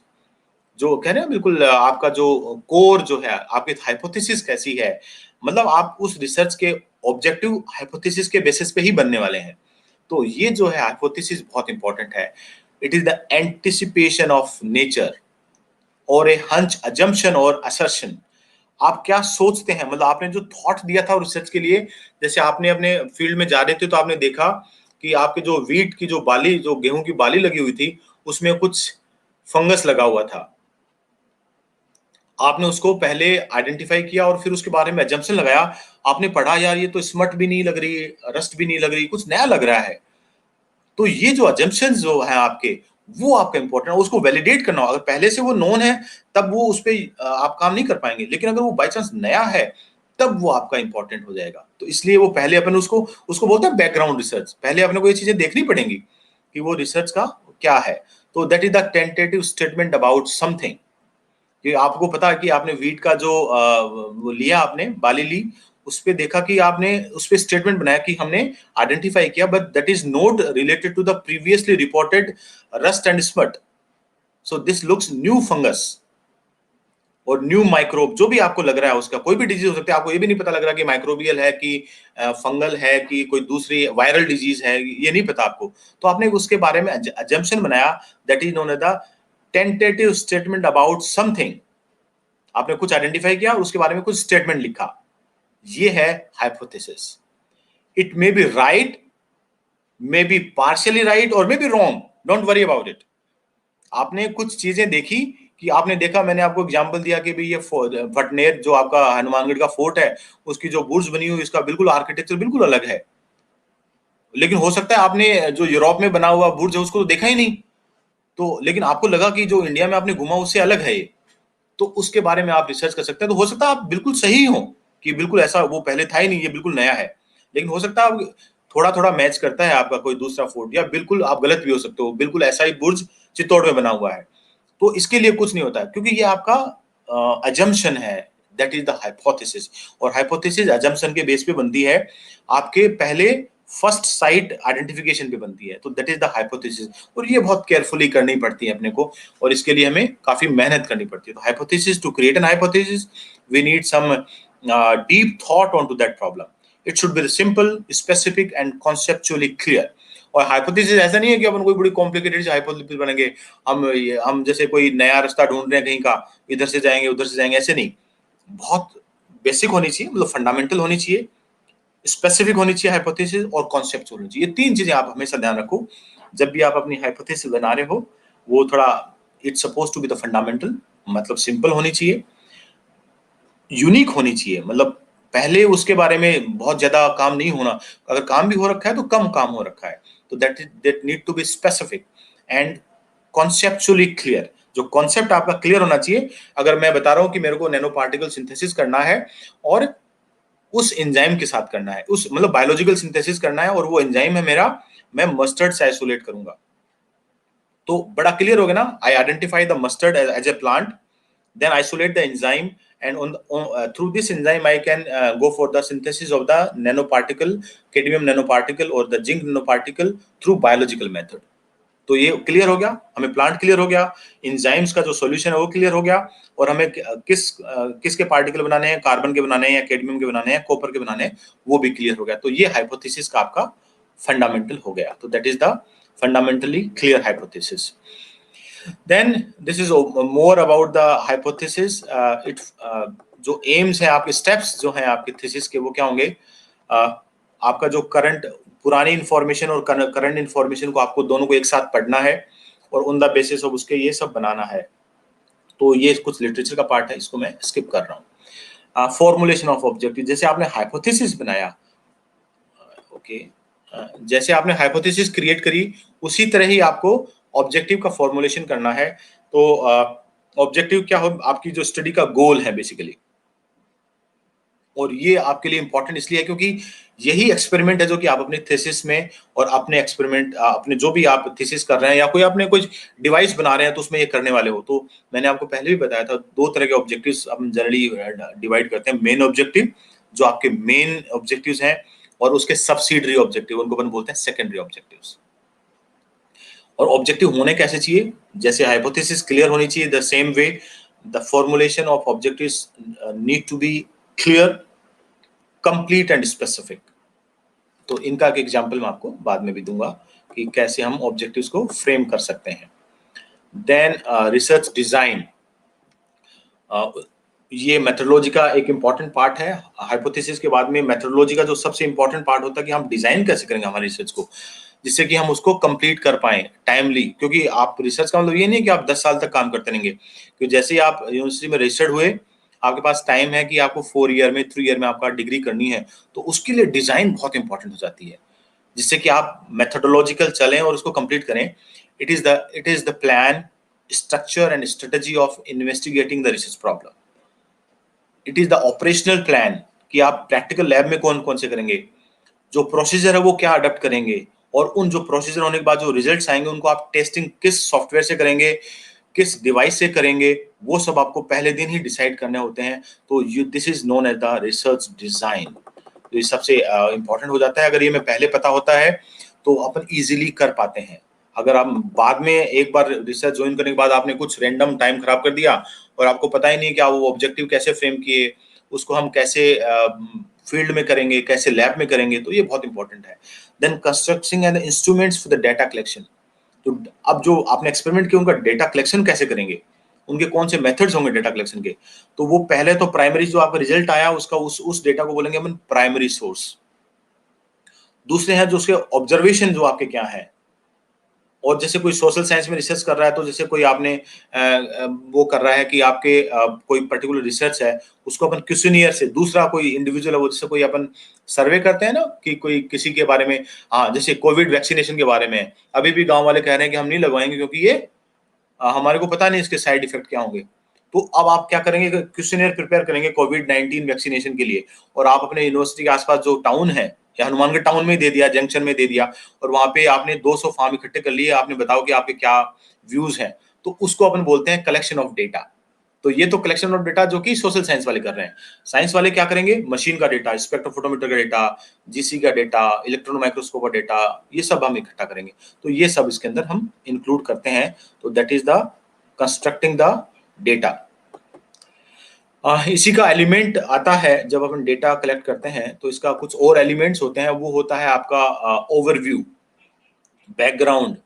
जो कह रहे हैं बिल्कुल आपका जो कोर जो है, आपकी हाइपोथेसिस कैसी है, मतलब आप उस रिसर्च के ऑब्जेक्टिव हाइपोथेसिस के बेसिस पे ही बनने वाले हैं। तो ये जो है हाइपोथेसिस बहुत इंपॉर्टेंट है। It is the anticipation of nature और ए हंच, अजम्पशन और असर्शन। आप क्या सोचते हैं, मतलब आपने जो थॉट दिया था रिसर्च के लिए, जैसे आपने अपने फील्ड में जा रहे थे तो आपने देखा कि आपके जो वीट की जो बाली, जो गेहूं की बाली लगी हुई थी, उसमें कुछ फंगस लगा हुआ था। आपने उसको पहले आइडेंटिफाई किया और फिर उसके बारे में अजम्पशन लगाया। आपने पढ़ा, यार ये तो स्मट भी नहीं लग रही, रस्ट भी नहीं लग रही, कुछ नया लग रहा है। तो ये जो अजम्पशंस जो है आपके, वो आपका इंपॉर्टेंट है, उसको वैलिडेट करना। अगर पहले से वो नोन है तब वो उस पर आप काम नहीं कर पाएंगे, लेकिन अगर वो बाई चांस नया है तब वो आपका इंपॉर्टेंट हो जाएगा। तो इसलिए वो पहले अपन उसको बोलते हैं बैकग्राउंड रिसर्च। पहले अपने को ये चीजें देखनी पड़ेंगी कि वो रिसर्च का क्या है। तो that is the tentative statement about something. कि आपको पता है कि आपने वीट का जो वो लिया, आपने बाली ली, उस पे देखा कि आपने उस पे स्टेटमेंट बनाया कि हमने आइडेंटिफाई किया, but that is not related to the previously reported rust and smut, so this looks new fungus और न्यू माइक्रोब। जो भी आपको लग रहा है, उसका कोई भी डिजीज हो सकता है, आपको ये भी नहीं पता लग रहा कि माइक्रोबियल है कि फंगल है कि कोई दूसरी वायरल डिजीज है, ये नहीं पता आपको। तो आपने उसके बारे में अजम्पशन बनाया, that is known as the tentative statement about something. आपने कुछ आइडेंटिफाई किया, उसके बारे में कुछ स्टेटमेंट लिखा, ये है hypothesis. It may be right, may be partially right और may be wrong, don't worry about it. आपने कुछ चीजें देखी कि आपने देखा, मैंने आपको एग्जांपल दिया कि भाई ये भटनेर जो आपका हनुमानगढ़ का फोर्ट है, उसकी जो बुर्ज बनी हुई, इसका बिल्कुल आर्किटेक्चर बिल्कुल अलग है। लेकिन हो सकता है आपने जो यूरोप में बना हुआ बुर्ज है उसको तो देखा ही नहीं, तो लेकिन आपको लगा कि जो इंडिया में आपने घुमा उससे अलग है ये, तो उसके बारे में आप रिसर्च कर सकते हैं। तो हो सकता है आप बिल्कुल सही हो कि बिल्कुल ऐसा वो पहले था ही नहीं, ये बिल्कुल नया है। लेकिन हो सकता है आप थोड़ा थोड़ा मैच करता है आपका कोई दूसरा फोर्ट, या बिल्कुल आप गलत भी हो सकते हो, बिल्कुल ऐसा ही बुर्ज चित्तौड़ में बना हुआ है। तो इसके लिए कुछ नहीं होता है, क्योंकि ये आपका अजम्पशन है, दैट इज द हाइपोथेसिस। और हाइपोथेसिस अजम्पशन के बेस पे बनती है, आपके पहले फर्स्ट साइट आइडेंटिफिकेशन पे बनती है। तो दैट इज द हाइपोथेसिस, और ये बहुत केयरफुली करनी पड़ती है अपने को, और इसके लिए हमें काफी मेहनत करनी पड़ती है। तो hypothesis, to create an hypothesis we need some deep thought on to that problem. It should be simple, specific and conceptually clear. और हाइपोथेसिस ऐसा नहीं है कि अपन कोई बड़ी कॉम्प्लिकेटेड हाइपोथेसिस बनेंगे, हम जैसे कोई नया रास्ता ढूंढ रहे हैं कहीं का, इधर से जाएंगे उधर से जाएंगे, ऐसे नहीं। बहुत बेसिक होनी चाहिए, मतलब फंडामेंटल होनी चाहिए, स्पेसिफिक होनी चाहिए हाइपोथेसिस, और कॉन्सेप्ट होनी चाहिए। ये तीन चीजें आप हमेशा ध्यान रखो जब भी आप अपनी हाइपोथेसिस बना रहे हो। वो थोड़ा it's suppose to be the fundamental, मतलब सिंपल होनी चाहिए, यूनिक होनी चाहिए, मतलब पहले उसके बारे में बहुत ज्यादा काम नहीं होना, अगर काम भी हो रखा है तो कम काम हो रखा है। तो that need to be specific and conceptually clear. जो कॉन्सेप्ट आपका क्लियर होना चाहिए। अगर मैं बता रहा हूं कि मेरे को नैनो पार्टिकल सिंथेसिस करना है और उस एंजाइम के साथ करना है, उस मतलब बायोलॉजिकल सिंथेसिस करना है, और वो एंजाइम है मेरा, मैं मस्टर्ड से आइसोलेट करूंगा, तो बड़ा क्लियर हो गया ना। I identify the mustard as a plant, then isolate the enzyme, and through this enzyme I can go for the synthesis of the nanoparticle, cadmium nanoparticle or the zinc nanoparticle through biological method। तो ये क्लियर हो गया, हमें प्लांट क्लियर हो गया, एंजाइम्स का जो सॉल्यूशन है वो क्लियर हो गया, और हमें किसके पार्टिकल बनाने हैं, कार्बन के बनाने हैं या कैडमियम के बनाने हैं, कॉपर के बनाने हैं, वो भी क्लियर हो गया। तो ये हाइपोथेसिस का आपका फंडामेंटल हो गया। तो that is the fundamentally clear hypothesis. Then this is more about the hypothesis. जो aims है आपके steps जो हैं आपके thesis के वो क्या होंगे? आपका जो पुरानी इंफॉर्मेशन और करंट इंफॉर्मेशन को आपको दोनों को एक साथ पढ़ना है और ऑन द बेसिस ऑफ उसके ये सब बनाना है. तो ये कुछ लिटरेचर का पार्ट है, इसको मैं स्किप कर रहा हूँ. फॉर्मुलेशन ऑफ ऑब्जेक्टिव, जैसे आपने हाइपोथेसिस बनाया, ओके, जैसे आपने हाइपोथेसिस क्रिएट करी उसी तरह ही आपको ऑब्जेक्टिव का फॉर्मुलेशन करना है. तो ऑब्जेक्टिव क्या हो, आपकी जो स्टडी का गोल है बेसिकली, और ये आपके लिए इंपॉर्टेंट इसलिए है क्योंकि यही एक्सपेरिमेंट है जो कि आप अपने थीसिस में और अपने एक्सपेरिमेंट अपने जो भी आप थीसिस कर रहे हैं या कोई आपने कुछ डिवाइस बना रहे हैं तो उसमें ये करने वाले हो. तो मैंने आपको पहले भी बताया था 2 तरह के ऑब्जेक्टिव्स हम जनरली डिवाइड करते हैं. मेन ऑब्जेक्टिव जो आपके मेन ऑब्जेक्टिव्स हैं और उसके सब्सिडरी ऑब्जेक्टिव, उनको अपन बोलते हैं सेकेंडरी ऑब्जेक्टिव्स. और ऑब्जेक्टिव होने कैसे चाहिए, जैसे हाइपोथेसिस क्लियर होनी चाहिए, the same way the formulation of objectives need to be clear, complete and specific. तो इनका एक एग्जांपल मैं आपको बाद में भी दूंगा कि कैसे हम ऑब्जेक्टिव्स को फ्रेम कर सकते हैं. देन रिसर्च डिजाइन, ये मेथोडोलॉजी का एक इंपॉर्टेंट पार्ट है. हाइपोथेसिस के बाद में मेथोडोलॉजी का जो सबसे इंपॉर्टेंट पार्ट होता है कि हम डिजाइन कैसे करेंगे हमारी रिसर्च को, जिससे कि हम उसको कंप्लीट कर पाए टाइमली. क्योंकि आप रिसर्च का मतलब ये नहीं कि आप 10 साल तक काम करते रहेंगे, क्योंकि जैसे ही आप यूनिवर्सिटी में रजिस्टर्ड हुए आपके पास टाइम है कि आपको 4 ईयर में 3 ईयर में आपका डिग्री करनी है, तो उसके लिए डिजाइन बहुत इंपॉर्टेंट हो जाती है, जिससे कि आप मेथोडोलॉजिकल चलें और उसको कंप्लीट करें. It is the plan, structure and strategy of investigating the research problem. It is the operational plan कि आप प्रैक्टिकल लैब में कौन कौन से करेंगे, जो प्रोसीजर है वो क्या अडॉप्ट करेंगे, और उन जो प्रोसीजर होने के बाद जो रिजल्ट्स आएंगे उनको आप टेस्टिंग किस सॉफ्टवेयर से करेंगे, किस डिवाइस से करेंगे, वो सब आपको पहले दिन ही डिसाइड करने होते हैं. तो this is known as the research design. तो ये सबसे इंपॉर्टेंट हो जाता है. अगर ये मैं पहले पता होता है तो अपन इजीली कर पाते हैं. अगर आप बाद में एक बार रिसर्च ज्वाइन करने के बाद आपने कुछ रैंडम टाइम खराब कर दिया और आपको पता ही नहीं कि आप वो ऑब्जेक्टिव कैसे फ्रेम किए, उसको हम कैसे फील्ड में करेंगे, कैसे लैब में करेंगे, तो ये बहुत इंपॉर्टेंट है. Then constructing and instruments for the data collection. तो अब जो आपने एक्सपेरिमेंट किया उनका डेटा कलेक्शन कैसे करेंगे, उनके कौन से मेथड्स होंगे डेटा कलेक्शन के. तो वो पहले तो प्राइमरी जो आपका रिजल्ट आया उसका उस डेटा को बोलेंगे अपन प्राइमरी सोर्स. दूसरे हैं जो उसके ऑब्जर्वेशन जो आपके क्या है, और जैसे कोई सोशल साइंस में रिसर्च कर रहा है तो जैसे कोई आपने वो कर रहा है कि आपके कोई पर्टिकुलर रिसर्च है उसको अपन क्वेश्चनियर से, दूसरा कोई इंडिविजुअल है वो जैसे कोई अपन सर्वे करते हैं ना कि कोई किसी के बारे में, हाँ जैसे कोविड वैक्सीनेशन के बारे में अभी भी गांव वाले कह रहे हैं कि हम नहीं लगवाएंगे क्योंकि ये हमारे को पता नहीं इसके साइड इफेक्ट क्या होंगे. तो अब आप क्या करेंगे, क्वेश्चनियर प्रिपेयर करेंगे कोविड-19 वैक्सीनेशन के लिए, और आप अपने यूनिवर्सिटी के आसपास जो टाउन है या हनुमानगढ़ टाउन में दे दिया, जंक्शन में दे दिया, और वहां पे आपने 200 फॉर्म इकट्ठे कर लिए, आपने बताओ कि आपके क्या व्यूज हैं. तो उसको अपन बोलते हैं कलेक्शन ऑफ डेटा. तो ये तो कलेक्शन ऑफ डेटा जो कि सोशल साइंस वाले कर रहे हैं. साइंस वाले क्या करेंगे, मशीन का डेटा, स्पेक्ट्रोफोटोमीटर का डेटा, जीसी का डेटा, इलेक्ट्रॉन माइक्रोस्कोप का डेटा, ये सब हम इकट्ठा करेंगे. तो ये सब इसके अंदर हम इंक्लूड करते हैं. तो that is the constructing the data. इसी का एलिमेंट आता है जब अपन डेटा कलेक्ट करते हैं तो इसका कुछ और एलिमेंट्स होते हैं. वो होता है आपका ओवरव्यू, बैकग्राउंड,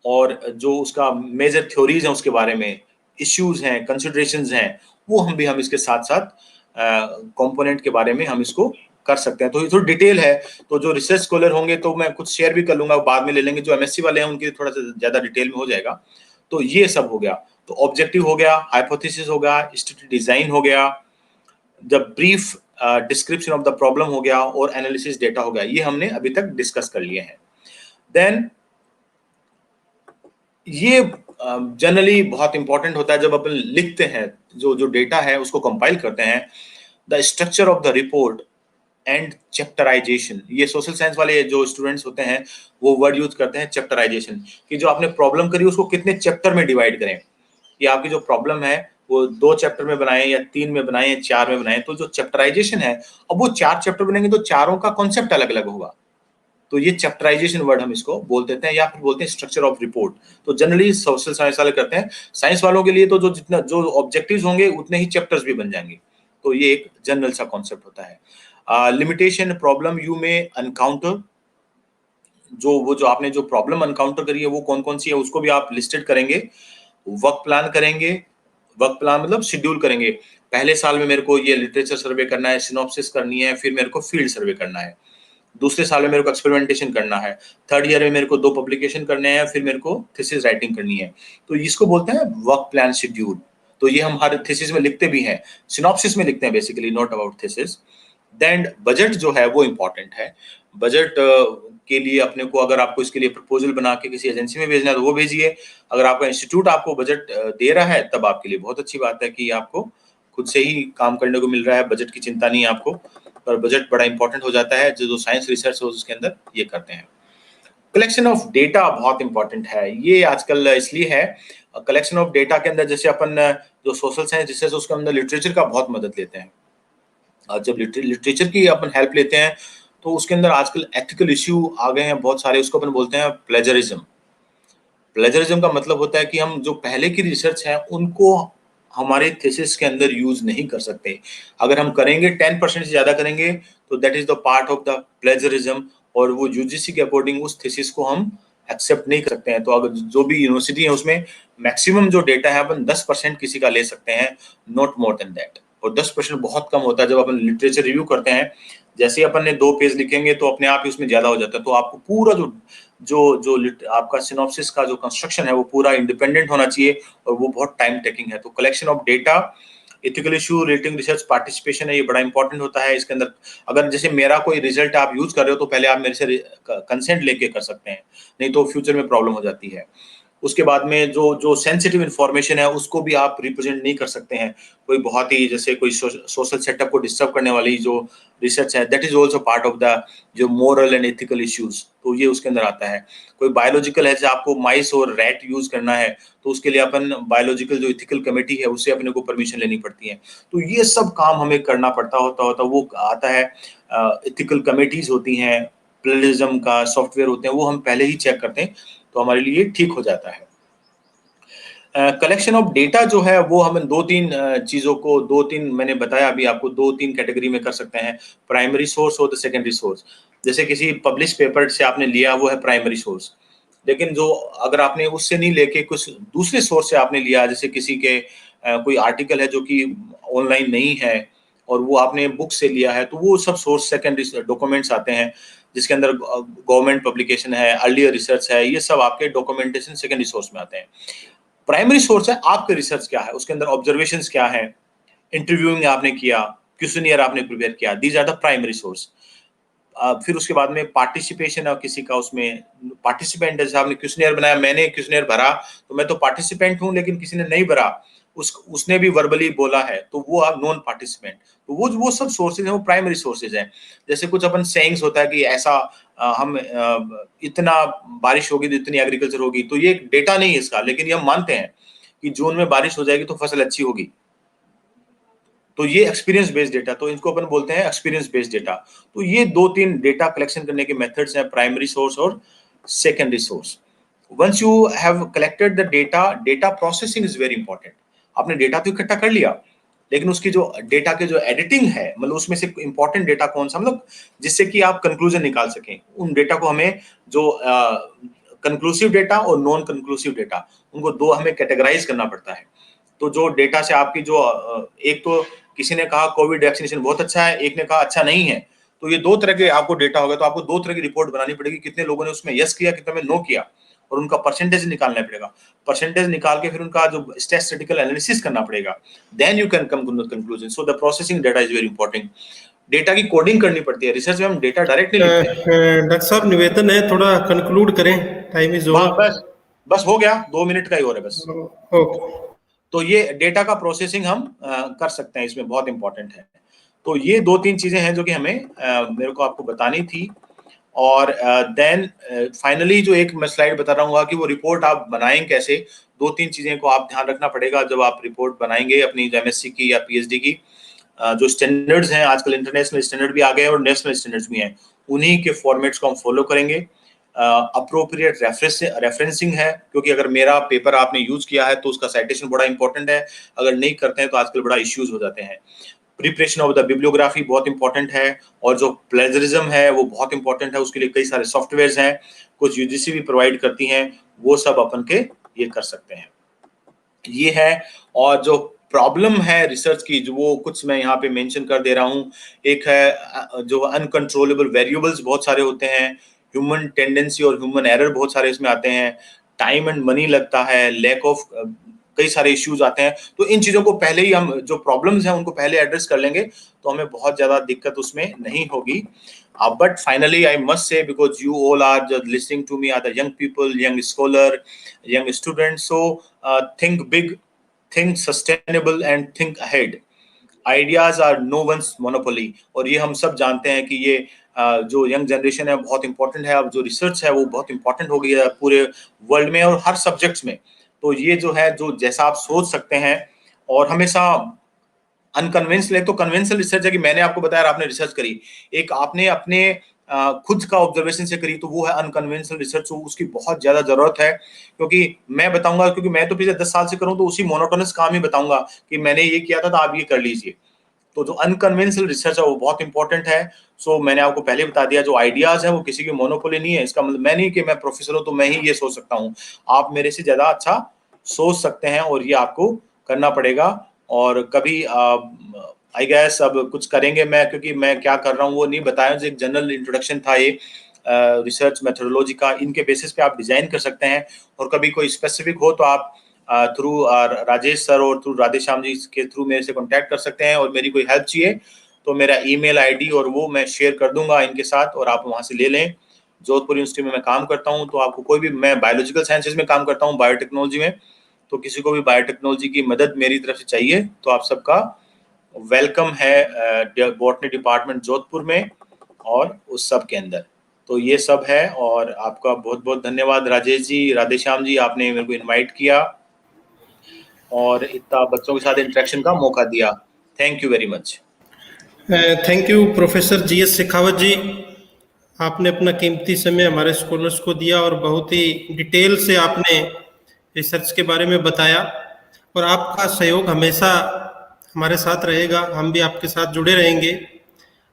और जो उसका मेजर थ्योरीज हैं उसके बारे में, इश्यूज हैं, कंसिडरेशंस हैं, वो हम इसके साथ साथ कंपोनेंट के बारे में हम इसको कर सकते हैं. तो ये थोड़ी डिटेल है. तो जो रिसर्च स्कॉलर होंगे तो मैं कुछ शेयर भी कर लूंगा, बाद में ले लेंगे. जो एमएससी वाले हैं उनके थोड़ा सा ज्यादा डिटेल में हो जाएगा. तो ये सब हो गया. तो ऑब्जेक्टिव हो गया, हाइपोथेसिस हो गया, स्टडी डिजाइन हो गया, जब brief description of the problem हो गया, और एनालिसिस डेटा हो गया. ये हमने अभी तक डिस्कस कर लिए हैं. देन ये जनरली बहुत इंपॉर्टेंट होता है जब अपन लिखते हैं, जो डेटा है उसको कंपाइल करते हैं. The structure of the report and chapterisation. ये सोशल साइंस वाले जो स्टूडेंट्स होते हैं वो वर्ड यूज करते हैं चैप्टराइजेशन, कि जो आपने प्रॉब्लम करी उसको कितने चैप्टर में डिवाइड करें, कि आपकी जो प्रॉब्लम है वो 2 चैप्टर में बनाएं या 3 में बनाएं या 4 में बनाएं. तो जो चैप्टराइजेशन है, अब वो 4 चैप्टर बनेंगे तो चारों का कॉन्सेप्ट अलग अलग होगा. तो ये चैप्टराइजेशन वर्ड हम इसको बोल देते हैं, या फिर बोलते हैं स्ट्रक्चर ऑफ रिपोर्ट. तो जनरली सोशल साइंस वाले करते हैं. साइंस वालों के लिए तो जो ऑब्जेक्टिव्स होंगे उतने ही चैप्टर्स भी बन जाएंगे. तो ये एक जनरल सा कॉन्सेप्ट होता है. लिमिटेशन प्रॉब्लम यू में एनकाउंटर, जो आपने जो प्रॉब्लम अनकाउंटर करी है वो कौन कौन सी है उसको भी आप लिस्टेड करेंगे, वर्क प्लान करेंगे। वर्क प्लान मतलब शेड्यूल करेंगे, पहले साल में मेरे को ये लिटरेचर सर्वे करना है, सिनॉप्सिस करनी है, फिर मेरे को फील्ड सर्वे करना है, दूसरे साल में मेरे को एक्सपेरिमेंटेशन करना है, थर्ड ईयर में मेरे को 2 पब्लिकेशन करने हैं, फिर मेरे को थीसिस राइटिंग करनी है। तो इसको बोलते हैं वर्क प्लान शेड्यूल। तो ये हम हर थीसिस में लिखते भी हैं, सिनॉप्सिस में लिखते हैं basically, not about thesis. Then budget जो है वो इम्पोर्टेंट है। बजट के लिए अपने को, अगर आपको इसके लिए प्रपोजल बना के किसी एजेंसी में भेजना है तो वो भेजिए। अगर आपका इंस्टीट्यूट आपको बजट दे रहा है तब आपके लिए बहुत अच्छी बात है कि आपको खुद से ही काम करने को मिल रहा है, बजट की चिंता नहीं है आपको। पर बजट बड़ा इंपॉर्टेंट हो जाता है, जो साइंस रिसर्च हो उसके अंदर ये करते हैं। कलेक्शन ऑफ डेटा बहुत इंपॉर्टेंट है, ये आजकल इसलिए है। कलेक्शन ऑफ डेटा के अंदर जैसे अपन जो सोशल साइंस रिसर्च उसके अंदर लिटरेचर का बहुत मदद लेते हैं। जब लिटरेचर की अपन हेल्प लेते हैं तो उसके अंदर आजकल एथिकल इश्यू आ गए हैं बहुत सारे, उसको अपन बोलते हैं प्लेजरिज्म। प्लेजरिज्म का मतलब होता है कि हम जो पहले की रिसर्च है उनको हमारे थीसिस के अंदर यूज नहीं कर सकते। अगर हम करेंगे 10% से ज्यादा करेंगे तो that is the part of the plagiarism, और वो यूजीसी के अकॉर्डिंग उस थीसिस को हम एक्सेप्ट नहीं कर सकते हैं। तो अगर जो भी यूनिवर्सिटी है उसमें मैक्सिमम जो डेटा है अपन 10% किसी का ले सकते हैं, नॉट मोर देन दैट। और 10% बहुत कम होता है। जब अपन लिटरेचर रिव्यू करते हैं, जैसे ही अपन ने 2 पेज लिखेंगे तो अपने आप ही उसमें ज्यादा हो जाता है। तो आपको पूरा आपका सिनॉप्सिस का जो कंस्ट्रक्शन है वो पूरा इंडिपेंडेंट होना चाहिए, और वो बहुत टाइम टेकिंग है। तो collection of data, ethical issue, rating, research, participation है, ये बड़ा इंपॉर्टेंट होता है। इसके अंदर अगर जैसे मेरा कोई रिजल्ट आप यूज कर रहे हो तो पहले आप मेरे से कंसेंट लेके कर सकते हैं, नहीं तो फ्यूचर में प्रॉब्लम हो जाती है। उसके बाद में जो सेंसिटिव इंफॉर्मेशन है उसको भी आप रिप्रेजेंट नहीं कर सकते हैं। कोई बहुत ही जैसे कोई सोशल सेटअप को डिस्टर्ब करने वाली जो रिसर्च है, that is also part of the जो मोरल एंड एथिकल इश्यूज, तो ये उसके अंदर आता है। कोई बायोलॉजिकल है, जैसे आपको माइस और रैट यूज करना है तो उसके लिए अपन बायोलॉजिकल जो एथिकल कमेटी है उससे अपने को परमिशन लेनी पड़ती है। तो ये सब काम हमें करना पड़ता होता वो आता है। एथिकल कमेटीज होती हैं, प्लेजरिज्म का सॉफ्टवेयर होते हैं, वो हम पहले ही चेक करते हैं तो हमारे लिए ठीक हो जाता है। कलेक्शन ऑफ डेटा जो है वो हम 2-3 चीजों को, 2-3 मैंने बताया अभी आपको, 2-3 कैटेगरी में कर सकते हैं। प्राइमरी सोर्स और द सेकेंडरी सोर्स। जैसे किसी पब्लिश पेपर से आपने लिया वो है प्राइमरी सोर्स, लेकिन जो अगर आपने उससे नहीं लेके कुछ दूसरे सोर्स से आपने लिया, जैसे किसी के कोई आर्टिकल है जो कि ऑनलाइन नहीं है और वो आपने बुक से लिया है, तो वो सब सोर्स सेकेंडरी डॉक्यूमेंट्स आते हैं, जिसके अंदर गवर्नमेंट पब्लिकेशन है, अर्लियर रिसर्च है, ये सब आपके डॉक्यूमेंटेशन सेकेंडरी सोर्स में आते हैं। प्राइमरी सोर्स है आपका रिसर्च क्या है, उसके अंदर ऑब्जर्वेशंस क्या है, इंटरव्यूइंग आपने किया, क्वेश्चनियर आपने प्रिपेयर किया, these are the primary source. फिर उसके बाद में पार्टिसिपेशन है किसी का, उसमें पार्टिसिपेंट है, जैसे आपने क्वेश्चनियर बनाया, मैंने क्वेश्चनियर भरा तो मैं तो पार्टिसिपेंट हूं, लेकिन किसी ने नहीं भरा, उसने भी वर्बली बोला है तो वो आप नॉन पार्टिसिपेंट। तो वो सब सोर्सेज हैं, वो प्राइमरी सोर्सेज हैं। जैसे कुछ अपन सेइंग्स होता है कि ऐसा हम इतना बारिश होगी तो इतनी एग्रीकल्चर होगी, तो ये डेटा नहीं है इसका, लेकिन ये हम मानते हैं कि जून में बारिश हो जाएगी तो फसल अच्छी होगी। तो ये एक्सपीरियंस बेस्ड डेटा, तो इनको अपन बोलते हैं एक्सपीरियंस बेस्ड डेटा। तो ये 2-3 डेटा कलेक्शन करने के मेथड्स हैं, प्राइमरी सोर्स और secondary source. Once you have collected the data, data processing is very important. आपने डेटा तो इकट्ठा कर लिया, लेकिन उसकी जो डेटा के जो एडिटिंग है, मतलब उसमें से इंपॉर्टेंट डेटा कौन सा, मतलब जिससे कि आप कंक्लूजन निकाल सकें, उन डेटा को हमें जो कंक्लूसिव डेटा और नॉन कंक्लूसिव डेटा, उनको 2 हमें कैटेगराइज करना पड़ता है। तो जो डेटा से आपकी जो एक तो किसी ने कहा कोविड वैक्सीनेशन बहुत अच्छा है, एक ने कहा अच्छा नहीं है, तो ये 2 तरह के आपको डेटा होगा, तो आपको 2 तरह की रिपोर्ट बनानी पड़ेगी, कितने लोगों ने उसमें यस किया, कितने में नो किया, और उनका परसेंटेज निकालना पड़ेगा। परसेंटेज निकाल के फिर उनका जो स्टैटिस्टिकल एनालिसिस करना पड़ेगा, then you can come to the conclusion. So the processing data is very important. Data की कोडिंग करनी पड़ती है, रिसर्च में हम डेटा डायरेक्ट नहीं लिखते हैं। डॉक्टर साहब निवेदन है, थोड़ा कंक्लूड करें, टाइम इज ओवर। बस हो गया, 2 मिनट का ही हो रहा है बस। ओके। तो ये डेटा का प्रोसेसिंग हम कर सकते हैं, इसमें बहुत इंपॉर्टेंट है। तो ये 2-3 चीजें हैं जो कि हमें मेरे को आपको बतानी थी। और देन फाइनली जो एक मैं स्लाइड बता रहा हूँ कि वो रिपोर्ट आप बनाएं कैसे, 2-3 चीजें को आप ध्यान रखना पड़ेगा जब आप रिपोर्ट बनाएंगे अपनी एमएससी की या पीएचडी की। जो स्टैंडर्ड्स हैं, आजकल इंटरनेशनल स्टैंडर्ड भी आ गए हैं और नेशनल स्टैंडर्ड्स भी हैं, उन्हीं के फॉर्मेट्स को हम फॉलो करेंगे। अप्रोप्रिएट रेफरेंसिंग है, क्योंकि अगर मेरा पेपर आपने यूज किया है तो उसका साइटेशन बड़ा इंपॉर्टेंट है, अगर नहीं करते हैं तो आजकल बड़ा इश्यूज हो जाते हैं। प्रिपरेशन ऑफ द बिब्लियोग्राफी बहुत इंपॉर्टेंट है, और जो प्लेजरिज्म है वो बहुत इंपॉर्टेंट है, उसके लिए कई सारे सॉफ्टवेयर्स हैं, कुछ यूजीसी भी प्रोवाइड करती हैं, वो सब अपन के ये कर सकते हैं, ये है। और जो प्रॉब्लम है रिसर्च की, जो वो कुछ मैं यहाँ पे मेंशन कर दे रहा हूँ, एक है जो अनकंट्रोलेबल वेरिएबल्स बहुत सारे होते हैं, ह्यूमन टेंडेंसी और ह्यूमन एरर बहुत सारे इसमें आते हैं, टाइम एंड मनी लगता है, लैक ऑफ कई सारे इश्यूज आते हैं। तो इन चीजों को पहले ही हम जो प्रॉब्लम्स हैं उनको पहले एड्रेस कर लेंगे तो हमें बहुत ज्यादा दिक्कत उसमें नहीं होगी। But finally, I must say, because you all are just listening to me, are the young people, young scholar, young students. So think big, think sustainable, and think ahead. Ideas are no one's monopoly. और ये हम सब जानते हैं कि ये जो यंग जनरेशन है बहुत इंपॉर्टेंट है। अब जो रिसर्च है वो बहुत इंपॉर्टेंट हो गई है पूरे वर्ल्ड में और हर सब्जेक्ट्स में। तो ये जो है, जो जैसा आप सोच सकते हैं, और हमेशा अनकन्वेंशनल, तो कन्वेंशनल रिसर्च है कि मैंने आपको बताया आपने रिसर्च करी, एक आपने अपने खुद का ऑब्जर्वेशन से करी, तो वो है अनकन्वेंशनल रिसर्च। उसकी बहुत ज्यादा जरूरत है, क्योंकि मैं बताऊंगा, क्योंकि मैं तो पिछले 10 साल से करूं, तो उसी मोनोटोनस काम ही बताऊंगा कि मैंने ये किया था तो आप ये कर लीजिए। तो जो अनकन्वेंशनल रिसर्च है वो बहुत इंपॉर्टेंट है। सो मैंने आपको पहले बता दिया, जो आइडियाज है वो किसी की मोनोपोली नहीं है। इसका मतलब मैं नहीं कि मैं प्रोफेसर हूं तो मैं ही ये सोच सकता हूँ, आप मेरे से ज्यादा अच्छा सोच सकते हैं और ये आपको करना पड़ेगा। और कभी आई गेस अब कुछ करेंगे मैं, क्योंकि मैं क्या कर रहा हूँ वो नहीं बताया, जो एक जनरल इंट्रोडक्शन था ये रिसर्च मेथोडोलॉजी का, इनके बेसिस पे आप डिजाइन कर सकते हैं। और कभी कोई स्पेसिफिक हो तो आप थ्रू राजेश सर और थ्रू राधेश्याम जी के थ्रू मेरे से कांटेक्ट कर सकते हैं। और मेरी कोई हेल्प चाहिए तो मेरा ईमेल आईडी और वो मैं शेयर कर दूंगा इनके साथ, और आप वहाँ से ले लें। जोधपुर यूनिवर्सिटी में मैं काम करता हूँ, तो आपको कोई भी, मैं बायोलॉजिकल साइंसेज में काम करता हूँ, बायोटेक्नोलॉजी में, तो किसी को भी बायोटेक्नोलॉजी की मदद मेरी तरफ से चाहिए तो आप सबका वेलकम है बॉटनी डिपार्टमेंट जोधपुर में और उस सब के अंदर। तो ये सब है, और आपका बहुत बहुत धन्यवाद राजेश जी, राधेश्याम जी, आपने मेरे को इनवाइट किया और इतना बच्चों के साथ इंटरेक्शन का मौका दिया। Thank you very much. Thank you professor GS Shekhawat ji, आपने अपना कीमती समय हमारे स्कॉलर्स को दिया और बहुत ही डिटेल से आपने रिसर्च के बारे में बताया, और आपका सहयोग हमेशा हमारे साथ रहेगा, हम भी आपके साथ जुड़े रहेंगे।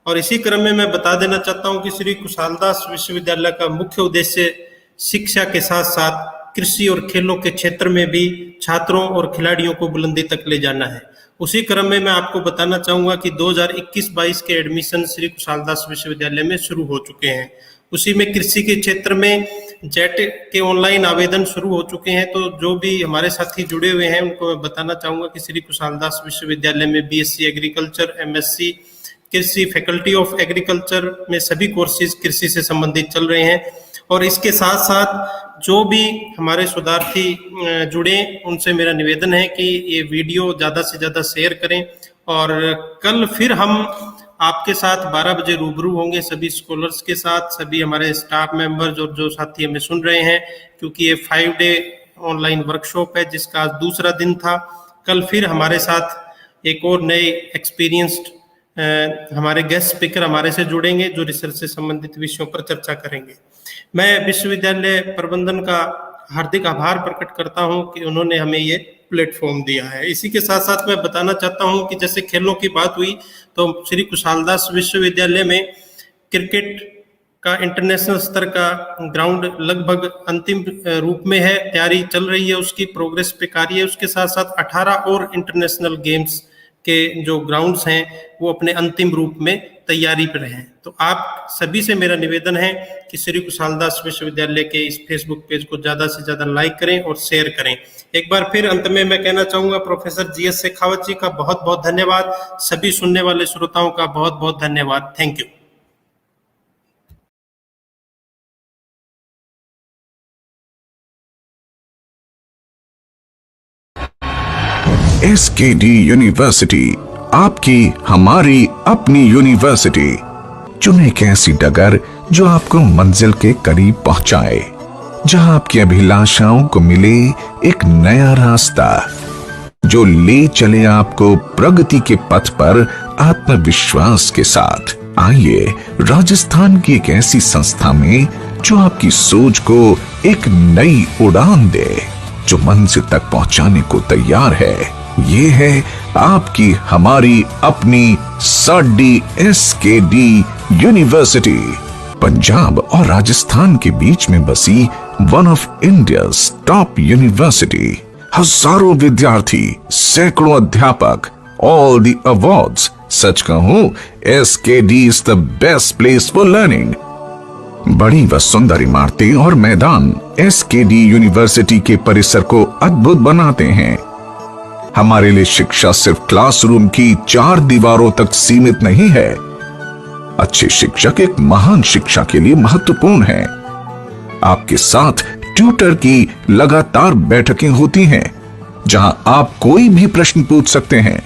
और इसी क्रम में मैं बता देना चाहता हूं कि श्री कुशालदास विश्वविद्यालय का मुख्य उद्देश्य शिक्षा के साथ साथ कृषि और खेलों के क्षेत्र में भी छात्रों और खिलाड़ियों को बुलंदी तक ले जाना है। उसी क्रम में मैं आपको बताना चाहूंगा कि 2021-22 के एडमिशन श्री कुशालदास विश्वविद्यालय में शुरू हो चुके हैं। उसी में कृषि के क्षेत्र में जेट के ऑनलाइन आवेदन शुरू हो चुके हैं। तो जो भी हमारे साथी जुड़े हुए हैं उनको मैं बताना चाहूंगा कि श्री कुशालदास विश्वविद्यालय में BSc एग्रीकल्चर, MSc कृषि, फैकल्टी ऑफ एग्रीकल्चर में सभी कोर्सेज कृषि से संबंधित चल रहे हैं। और इसके साथ साथ जो भी हमारे शोधार्थी जुड़े, उनसे मेरा निवेदन है कि ये वीडियो ज़्यादा से ज़्यादा शेयर करें। और कल फिर हम आपके साथ 12 बजे रूबरू होंगे, सभी स्कॉलर्स के साथ, सभी हमारे स्टाफ मेंबर्स और जो साथी हमें सुन रहे हैं, क्योंकि ये 5 डे ऑनलाइन वर्कशॉप है जिसका आज दूसरा दिन था। कल फिर हमारे साथ एक और नए एक्सपीरियंस्ड हमारे गेस्ट स्पीकर हमारे से जुड़ेंगे जो रिसर्च से संबंधित विषयों पर चर्चा करेंगे। मैं विश्वविद्यालय प्रबंधन का हार्दिक आभार प्रकट करता हूं कि उन्होंने हमें ये प्लेटफॉर्म दिया है। इसी के साथ साथ मैं बताना चाहता हूं कि जैसे खेलों की बात हुई तो श्री कुशालदास विश्वविद्यालय में क्रिकेट का इंटरनेशनल स्तर का ग्राउंड लगभग अंतिम रूप में है, तैयारी चल रही है, उसकी प्रोग्रेस पे कार्य है। उसके साथ साथ 18 और इंटरनेशनल गेम्स के जो ग्राउंड्स हैं वो अपने अंतिम रूप में तैयारी पर हैं। तो आप सभी से मेरा निवेदन है कि श्री कुशालदास विश्वविद्यालय के इस फेसबुक पेज को ज़्यादा से ज़्यादा लाइक करें और शेयर करें। एक बार फिर अंत में मैं कहना चाहूँगा प्रोफेसर GS शेखावत जी का बहुत बहुत धन्यवाद, सभी सुनने वाले श्रोताओं का बहुत बहुत धन्यवाद। Thank you. SKD यूनिवर्सिटी, आपकी हमारी अपनी यूनिवर्सिटी। चुने एक ऐसी डगर जो आपको मंजिल के करीब पहुंचाए, जहां आपकी अभिलाषाओं को मिले एक नया रास्ता, जो ले चले आपको प्रगति के पथ पर आत्मविश्वास के साथ। आइए राजस्थान की एक ऐसी संस्था में जो आपकी सोच को एक नई उड़ान दे, जो मंजिल तक पहुंचाने को तैयार है। ये है आपकी हमारी अपनी साडी SKD यूनिवर्सिटी, पंजाब और राजस्थान के बीच में बसी one of India's top university. हजारों विद्यार्थी, सैकड़ों अध्यापक, ऑल द अवार्ड्स। सच कहूं, SKD is the best place for learning. बड़ी व सुंदर इमारतें और मैदान SKD यूनिवर्सिटी के परिसर को अद्भुत बनाते हैं। हमारे लिए शिक्षा सिर्फ क्लासरूम की 4 दीवारों तक सीमित नहीं है। अच्छे शिक्षक एक महान शिक्षा के लिए महत्वपूर्ण हैं। आपके साथ ट्यूटर की लगातार बैठकें होती हैं, जहां आप कोई भी प्रश्न पूछ सकते हैं,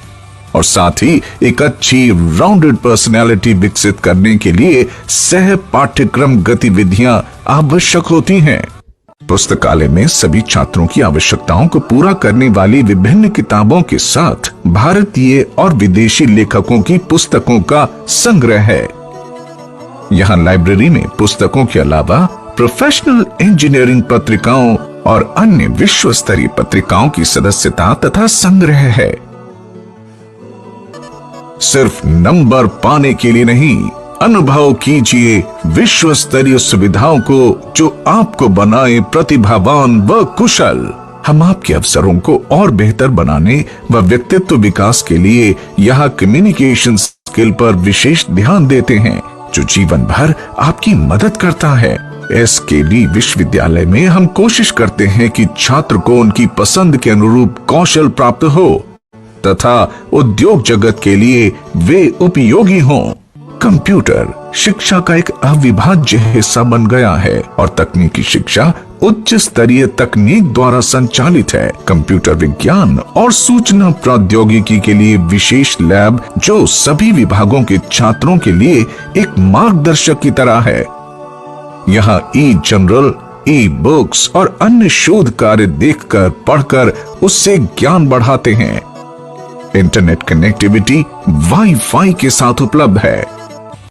और साथ ही एक अच्छी राउंडेड पर्सनैलिटी विकसित करने के लिए सह पाठ्यक्रम गतिविधियां आवश्यक होती हैं। पुस्तकालय में सभी छात्रों की आवश्यकताओं को पूरा करने वाली विभिन्न किताबों के साथ भारतीय और विदेशी लेखकों की पुस्तकों का संग्रह है। यहाँ लाइब्रेरी में पुस्तकों के अलावा प्रोफेशनल इंजीनियरिंग पत्रिकाओं और अन्य विश्व स्तरीय पत्रिकाओं की सदस्यता तथा संग्रह है। सिर्फ नंबर पाने के लिए नहीं, अनुभव कीजिए विश्व स्तरीय सुविधाओं को जो आपको बनाए प्रतिभावान व कुशल। हम आपके अवसरों को और बेहतर बनाने व व्यक्तित्व विकास के लिए यहाँ कम्युनिकेशन स्किल पर विशेष ध्यान देते हैं, जो जीवन भर आपकी मदद करता है। SKD विश्वविद्यालय में हम कोशिश करते हैं कि छात्र को उनकी पसंद के अनुरूप कौशल प्राप्त हो तथा उद्योग जगत के लिए वे उपयोगी हों। कंप्यूटर शिक्षा का एक अविभाज्य हिस्सा बन गया है और तकनीकी शिक्षा उच्च स्तरीय तकनीक द्वारा संचालित है। कंप्यूटर विज्ञान और सूचना प्रौद्योगिकी के लिए विशेष लैब जो सभी विभागों के छात्रों के लिए एक मार्गदर्शक की तरह है। यहाँ ई-जर्नल, ई-बुक्स और अन्य शोध कार्य देखकर पढ़कर उससे ज्ञान बढ़ाते हैं। इंटरनेट कनेक्टिविटी वाईफाई के साथ उपलब्ध है।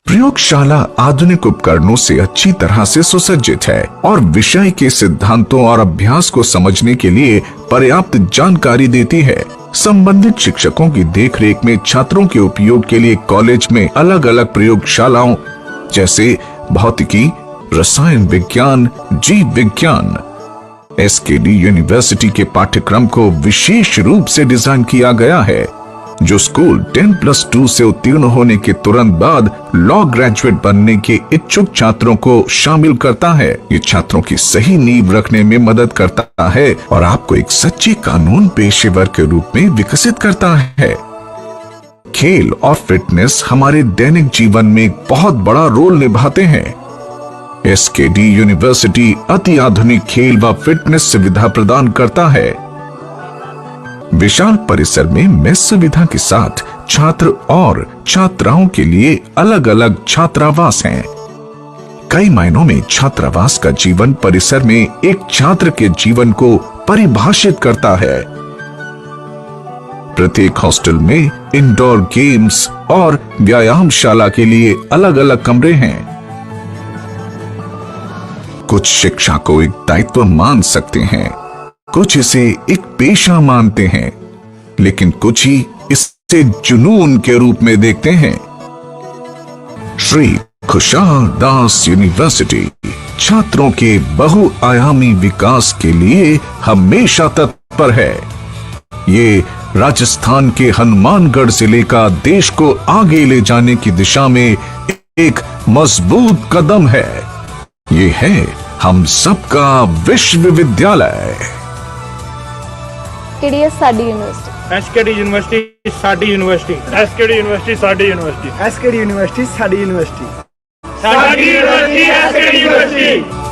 प्रयोगशाला आधुनिक उपकरणों से अच्छी तरह से सुसज्जित है और विषय के सिद्धांतों और अभ्यास को समझने के लिए पर्याप्त जानकारी देती है। संबंधित शिक्षकों की देखरेख में छात्रों के उपयोग के लिए कॉलेज में अलग अलग प्रयोगशालाओं जैसे भौतिकी, रसायन विज्ञान, जीव विज्ञान। SKD यूनिवर्सिटी के पाठ्यक्रम को विशेष रूप से डिजाइन किया गया है, जो स्कूल 10+2 से उत्तीर्ण होने के तुरंत बाद लॉ ग्रेजुएट बनने के इच्छुक छात्रों को शामिल करता है। ये छात्रों की सही नींव रखने में मदद करता है और आपको एक सच्चे कानून पेशेवर के रूप में विकसित करता है। खेल और फिटनेस हमारे दैनिक जीवन में एक बहुत बड़ा रोल निभाते हैं। SKD यूनिवर्सिटी अति आधुनिक खेल व फिटनेस सुविधा प्रदान करता है। विशाल परिसर में मेस सुविधा के साथ छात्र और छात्राओं के लिए अलग अलग छात्रावास हैं। कई मायनों में छात्रावास का जीवन परिसर में एक छात्र के जीवन को परिभाषित करता है। प्रत्येक हॉस्टल में इंडोर गेम्स और व्यायामशाला के लिए अलग अलग कमरे हैं। कुछ शिक्षा को एक दायित्व मान सकते हैं, कुछ इसे एक पेशा मानते हैं, लेकिन कुछ ही इसे जुनून के रूप में देखते हैं। श्री खुशहाल दास यूनिवर्सिटी छात्रों के बहुआयामी विकास के लिए हमेशा तत्पर है। ये राजस्थान के हनुमानगढ़ जिले का देश को आगे ले जाने की दिशा में एक मजबूत कदम है। ये है हम सबका विश्वविद्यालय। साडी यूनिवर्सिटी। SKD यूनिवर्सिटी साडी यूनिवर्सिटी। SKD यूनिवर्सिटी साडी यूनिवर्सिटी। SKD यूनिवर्सिटी साडी यूनिवर्सिटी। साडी यूनिवर्सिटी SKD यूनिवर्सिटी।